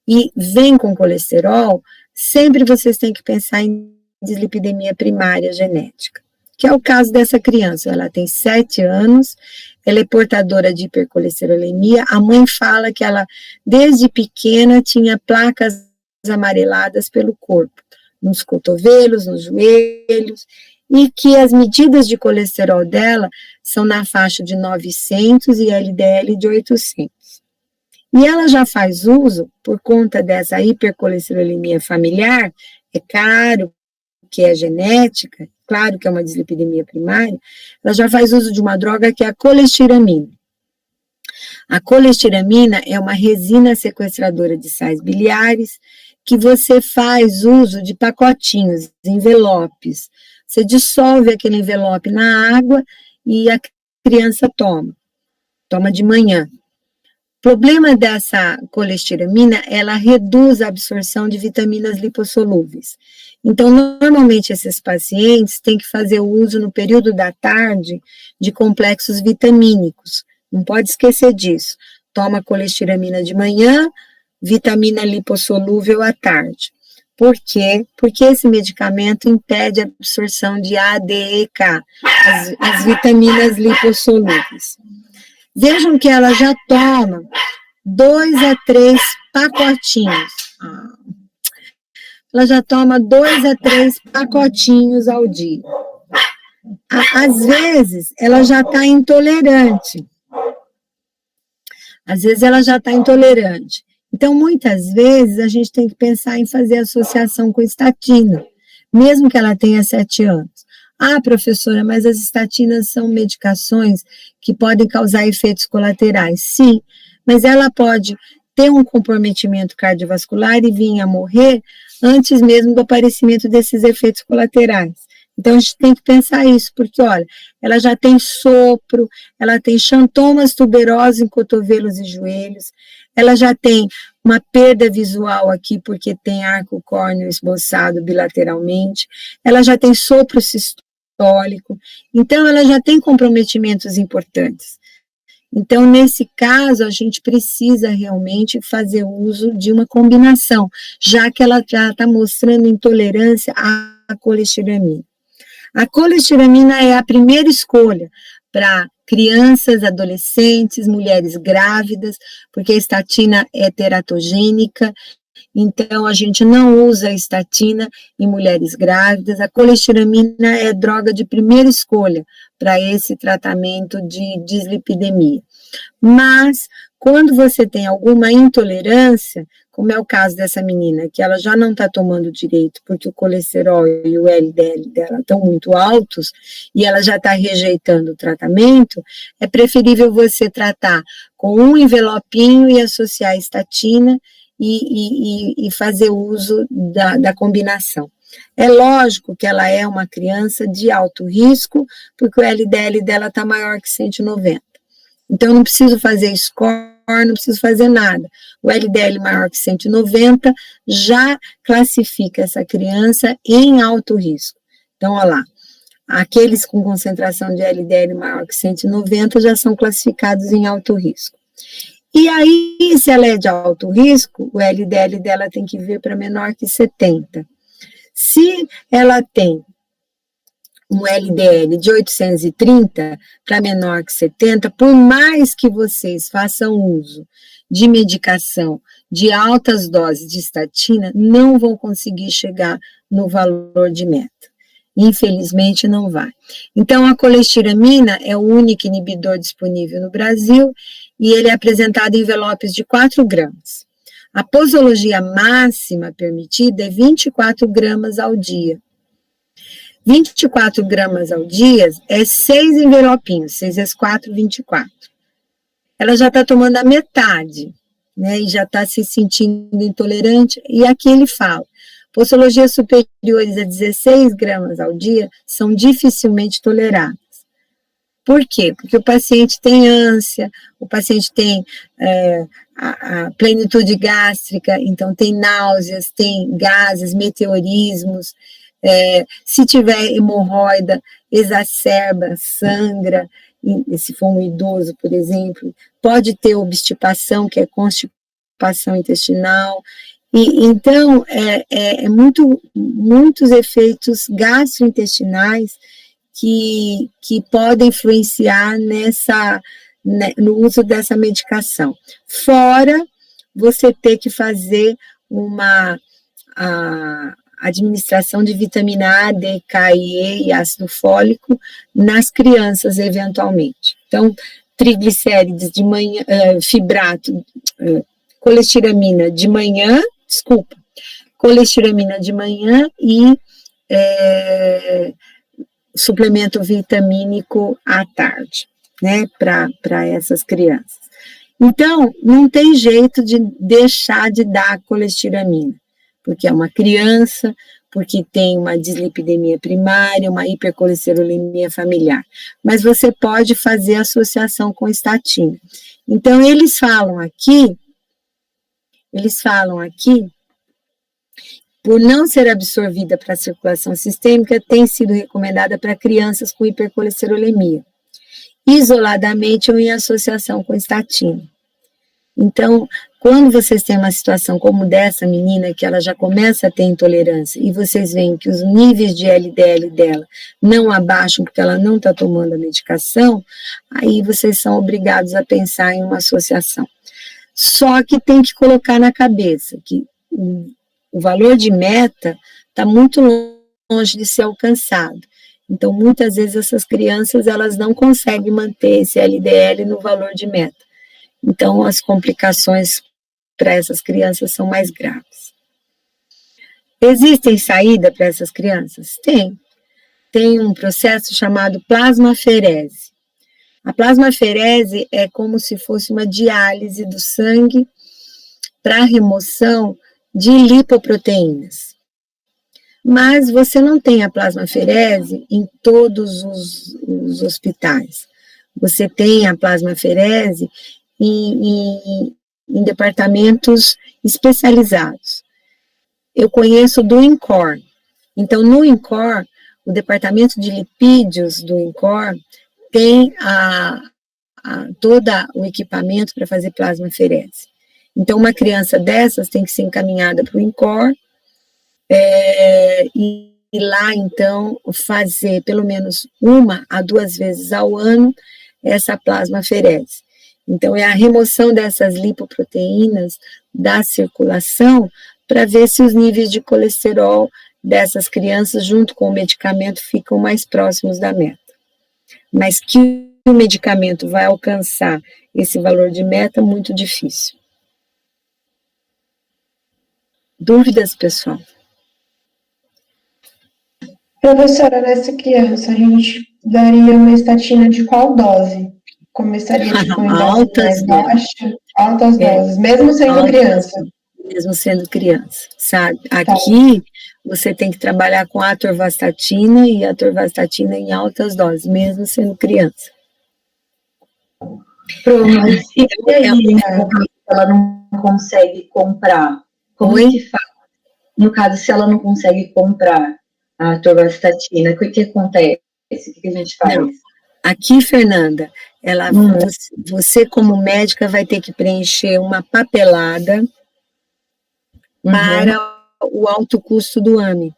e vem com colesterol, sempre vocês têm que pensar em dislipidemia primária genética, que é o caso dessa criança. Ela tem 7 anos, ela é portadora de hipercolesterolemia, a mãe fala que ela, desde pequena, tinha placas amareladas pelo corpo, nos cotovelos, nos joelhos, e que as medidas de colesterol dela são na faixa de 900 e LDL de 800. E ela já faz uso, por conta dessa hipercolesterolemia familiar, é claro que é genética, claro que é uma dislipidemia primária, ela já faz uso de uma droga que é a colestiramina. A colestiramina é uma resina sequestradora de sais biliares que você faz uso de pacotinhos, envelopes. Você dissolve aquele envelope na água e a criança toma de manhã. O problema dessa colestiramina, ela reduz a absorção de vitaminas lipossolúveis. Então, normalmente, esses pacientes têm que fazer o uso no período da tarde de complexos vitamínicos. Não pode esquecer disso. Toma colestiramina de manhã, vitamina lipossolúvel à tarde. Por quê? Porque esse medicamento impede a absorção de A, D, E, K, as vitaminas lipossolúveis. Vejam que ela já toma 2 a 3 pacotinhos. ela já toma 2 a 3 pacotinhos ao dia. Às vezes, ela já está intolerante. Então, muitas vezes, a gente tem que pensar em fazer associação com estatina, mesmo que ela tenha 7 anos. Ah, professora, mas as estatinas são medicações que podem causar efeitos colaterais. Sim, mas ela pode ter um comprometimento cardiovascular e vir a morrer antes mesmo do aparecimento desses efeitos colaterais. Então, a gente tem que pensar isso, porque, olha, ela já tem sopro, ela tem xantomas tuberosos em cotovelos e joelhos, ela já tem uma perda visual aqui, porque tem arco córneo esboçado bilateralmente, ela já tem sopro sistólico, então ela já tem comprometimentos importantes. Então, nesse caso, a gente precisa realmente fazer uso de uma combinação, já que ela já está mostrando intolerância à colestiramina. A colestiramina é a primeira escolha para crianças, adolescentes, mulheres grávidas, porque a estatina é teratogênica, então a gente não usa a estatina em mulheres grávidas. A colestiramina é droga de primeira escolha para esse tratamento de dislipidemia. Mas, quando você tem alguma intolerância, como é o caso dessa menina, que ela já não está tomando direito, porque o colesterol e o LDL dela estão muito altos, e ela já está rejeitando o tratamento, é preferível você tratar com um envelopinho e associar a estatina e fazer uso da combinação. É lógico que ela é uma criança de alto risco, porque o LDL dela está maior que 190. Então, eu não preciso fazer score, não preciso fazer nada. O LDL maior que 190 já classifica essa criança em alto risco. Então, olha lá, aqueles com concentração de LDL maior que 190 já são classificados em alto risco. E aí, se ela é de alto risco, o LDL dela tem que vir para menor que 70. Se ela tem um LDL de 830 para menor que 70, por mais que vocês façam uso de medicação de altas doses de estatina, não vão conseguir chegar no valor de meta. Infelizmente, não vai. Então, a colestiramina é o único inibidor disponível no Brasil e ele é apresentado em envelopes de 4 gramas. A posologia máxima permitida é 24 gramas ao dia. 24 gramas ao dia é 6 envelopinhos, 6 vezes 4, 24. Ela já está tomando a metade, né, e já está se sentindo intolerante, e aqui ele fala, posologias superiores a 16 gramas ao dia são dificilmente toleradas. Por quê? Porque o paciente tem ânsia, o paciente tem a plenitude gástrica, então tem náuseas, tem gases, meteorismos, se tiver hemorroida, exacerba, sangra, se for um idoso, por exemplo, pode ter obstipação, que é constipação intestinal, e então muitos efeitos gastrointestinais que podem influenciar no uso dessa medicação. Fora você ter que fazer uma administração de vitamina A, D, K e E e ácido fólico nas crianças, eventualmente. Então, triglicérides de manhã, fibrato, colestiramina de manhã, colestiramina de manhã e suplemento vitamínico à tarde, né, para essas crianças. Então, não tem jeito de deixar de dar colestiramina, porque é uma criança, porque tem uma dislipidemia primária, uma hipercolesterolemia familiar. Mas você pode fazer associação com estatina. Então, eles falam aqui, por não ser absorvida para a circulação sistêmica, tem sido recomendada para crianças com hipercolesterolemia, isoladamente ou em associação com estatina. Então, quando vocês têm uma situação como dessa menina, que ela já começa a ter intolerância, e vocês veem que os níveis de LDL dela não abaixam porque ela não está tomando a medicação, aí vocês são obrigados a pensar em uma associação. Só que tem que colocar na cabeça que o valor de meta está muito longe de ser alcançado. Então, muitas vezes, essas crianças, elas não conseguem manter esse LDL no valor de meta. Então, as complicações para essas crianças são mais graves. Existem saída para essas crianças? Tem. Tem um processo chamado plasmaferese. A plasmaferese é como se fosse uma diálise do sangue para remoção de lipoproteínas. Mas você não tem a plasmaferese em todos os hospitais. Você tem a plasmaferese em departamentos especializados. Eu conheço do INCOR. Então, no INCOR, o departamento de lipídios do INCOR tem todo o equipamento para fazer plasmaferese. Então, uma criança dessas tem que ser encaminhada para o INCOR, e lá, então, fazer pelo menos 1 a 2 vezes ao ano essa plasmaferese. Então, é a remoção dessas lipoproteínas da circulação para ver se os níveis de colesterol dessas crianças, junto com o medicamento, ficam mais próximos da meta. Mas que o medicamento vai alcançar esse valor de meta, muito difícil. Dúvidas, pessoal? Professora, nessa criança, a gente daria uma estatina de qual dose? Começaria com dose mais baixa? Altas doses, mesmo sendo criança. Mesmo sendo criança, sabe? Aqui, você tem que trabalhar com atorvastatina e atorvastatina em altas doses, mesmo sendo criança. Mas e aí, ela não consegue comprar? Como que faz? No caso, se ela não consegue comprar a atorvastatina, o que acontece? O que a gente faz? Não. Aqui, Fernanda, você como médica vai ter que preencher uma papelada para o alto custo do AME.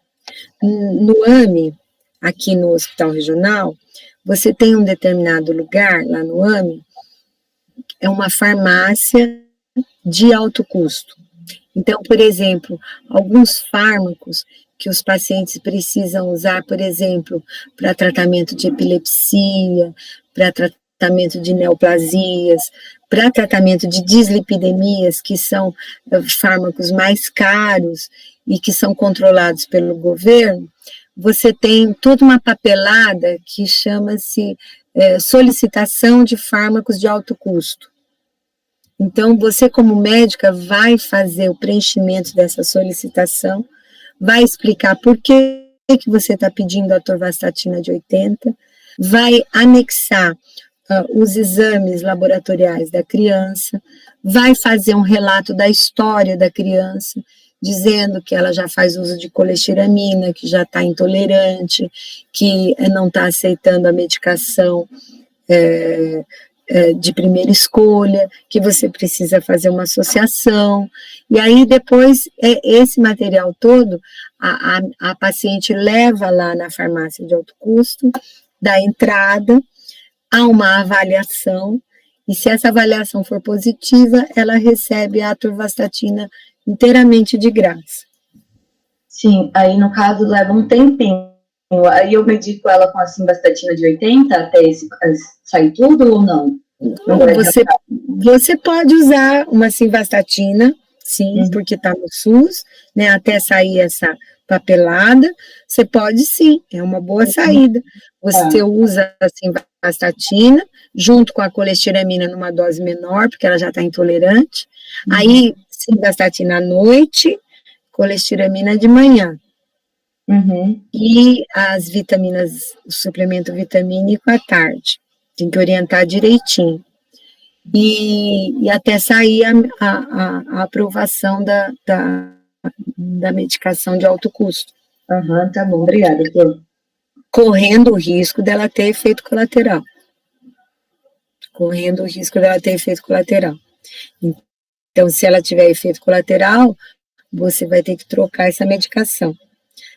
No AME, aqui no Hospital Regional, você tem um determinado lugar, lá no AME, é uma farmácia de alto custo. Então, por exemplo, alguns fármacos que os pacientes precisam usar, por exemplo, para tratamento de epilepsia, para tratamento de neoplasias, para tratamento de dislipidemias, que são fármacos mais caros e que são controlados pelo governo, você tem toda uma papelada que chama-se solicitação de fármacos de alto custo. Então, você como médica vai fazer o preenchimento dessa solicitação, vai explicar por que você está pedindo a atorvastatina de 80, vai anexar os exames laboratoriais da criança, vai fazer um relato da história da criança, dizendo que ela já faz uso de colestiramina, que já está intolerante, que não está aceitando a medicação de primeira escolha, que você precisa fazer uma associação, e aí depois, esse material todo, a paciente leva lá na farmácia de alto custo, dá entrada, há uma avaliação, e se essa avaliação for positiva, ela recebe a atorvastatina inteiramente de graça. Sim, aí no caso leva um tempinho. Aí eu medico ela com a simvastatina de 80 até sair tudo ou não? Você pode usar uma simvastatina, sim, porque está no SUS, né, até sair essa papelada, você pode sim, é uma boa saída. Você usa a simvastatina, junto com a colestiramina numa dose menor, porque ela já está intolerante, aí simvastatina à noite, colestiramina de manhã. E as vitaminas, o suplemento vitamínico à tarde. Tem que orientar direitinho. E até sair a aprovação da medicação de alto custo. Tá bom, obrigada, doutor. Correndo o risco dela ter efeito colateral. Então, se ela tiver efeito colateral, você vai ter que trocar essa medicação.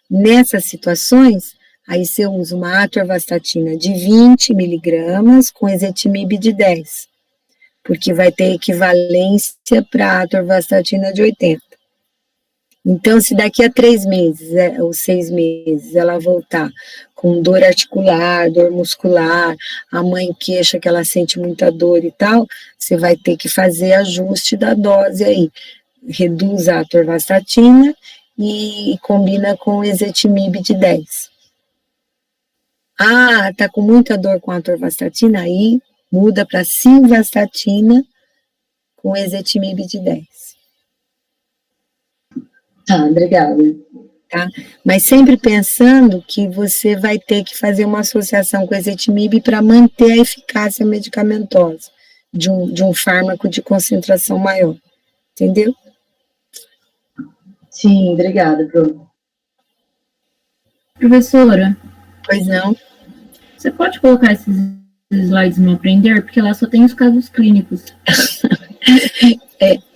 Nessas situações, aí você usa uma atorvastatina de 20 miligramas com ezetimibe de 10, porque vai ter equivalência para a atorvastatina de 80. Então, se daqui a 3 meses, ou 6 meses, ela voltar com dor articular, dor muscular, a mãe queixa que ela sente muita dor e tal, você vai ter que fazer ajuste da dose aí. Reduz a atorvastatina e combina com o ezetimibe de 10. Ah, tá com muita dor com a atorvastatina? Aí muda para simvastatina com ezetimibe de 10. Tá, obrigada. Tá? Mas sempre pensando que você vai ter que fazer uma associação com ezetimibe para manter a eficácia medicamentosa de um fármaco de concentração maior. Entendeu? Sim, obrigada, Bruno. Professora? Pois não. Você pode colocar esses slides no Aprender? Porque lá só tem os casos clínicos.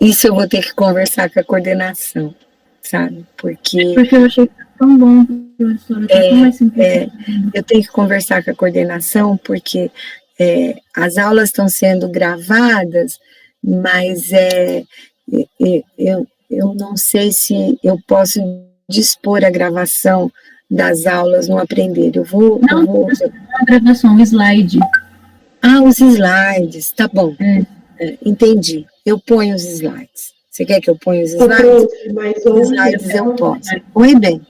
Isso eu vou ter que conversar com a coordenação, sabe? Porque eu achei tão bom, professora. Tá tão mais simples. Eu tenho que conversar com a coordenação, porque as aulas estão sendo gravadas, mas eu não sei se eu posso dispor a gravação das aulas no Aprender. A gravação, o slide. Ah, os slides, tá bom. Entendi. Eu ponho os slides. Você quer que eu ponha os slides? Os slides eu posso. Oi, bem.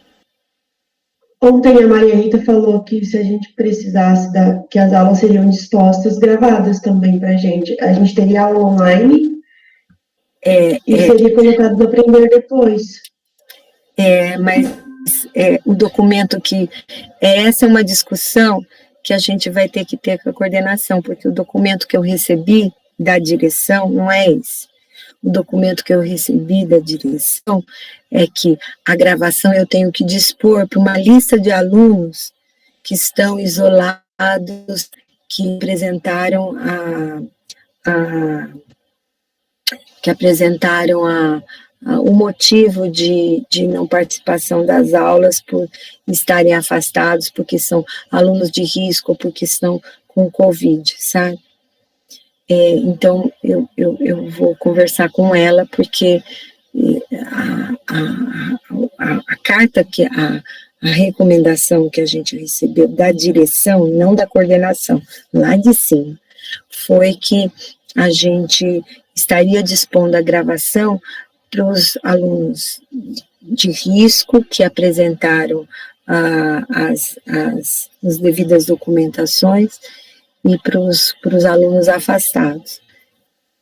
Ontem a Maria Rita falou que se a gente precisasse, que as aulas seriam dispostas, gravadas também pra gente. A gente teria aula online e seria colocado no Aprender depois. Mas o documento essa é uma discussão que a gente vai ter que ter com a coordenação, porque o documento que eu recebi da direção não é esse. O documento que eu recebi da direção é que a gravação eu tenho que dispor para uma lista de alunos que estão isolados, que apresentaram o motivo de não participação das aulas por estarem afastados, porque são alunos de risco, ou porque estão com Covid, sabe? Então, eu vou conversar com ela, porque a carta, a recomendação que a gente recebeu da direção, não da coordenação, lá de cima, foi que a gente estaria dispondo a gravação para os alunos de risco que apresentaram as devidas documentações, e para os alunos afastados.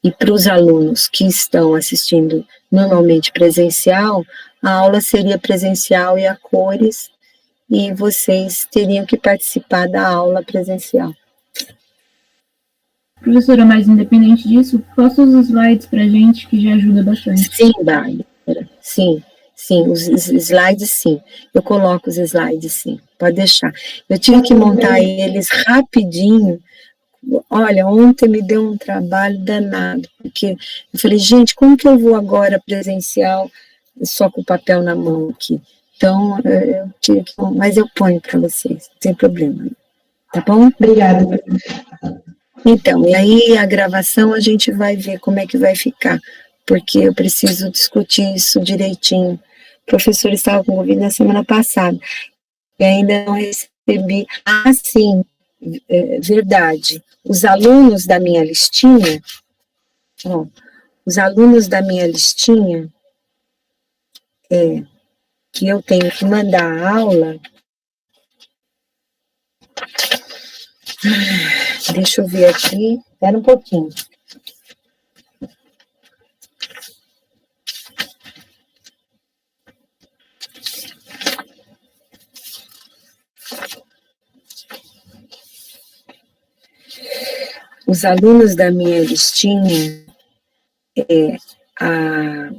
E para os alunos que estão assistindo normalmente presencial, a aula seria presencial e a cores, e vocês teriam que participar da aula presencial. Professora, mas independente disso, posta os slides para a gente, que já ajuda bastante. Sim, Bárbara, sim, os slides, sim. Eu coloco os slides, sim, pode deixar. Eu tive que montar eles rapidinho. Olha, ontem me deu um trabalho danado, porque eu falei, gente, como que eu vou agora presencial só com o papel na mão aqui? Então, eu tive que, mas eu ponho para vocês, não tem problema, tá bom? Obrigada. Então, e aí a gravação a gente vai ver como é que vai ficar, porque eu preciso discutir isso direitinho. O professor estava com Covid na semana passada, e ainda não recebi. Ah, sim, verdade. Os alunos da minha listinha, que eu tenho que mandar a aula, deixa eu ver aqui, espera um pouquinho. Os alunos da minha listinha, a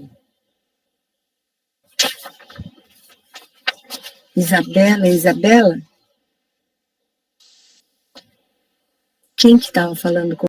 Isabela? Quem que estava falando com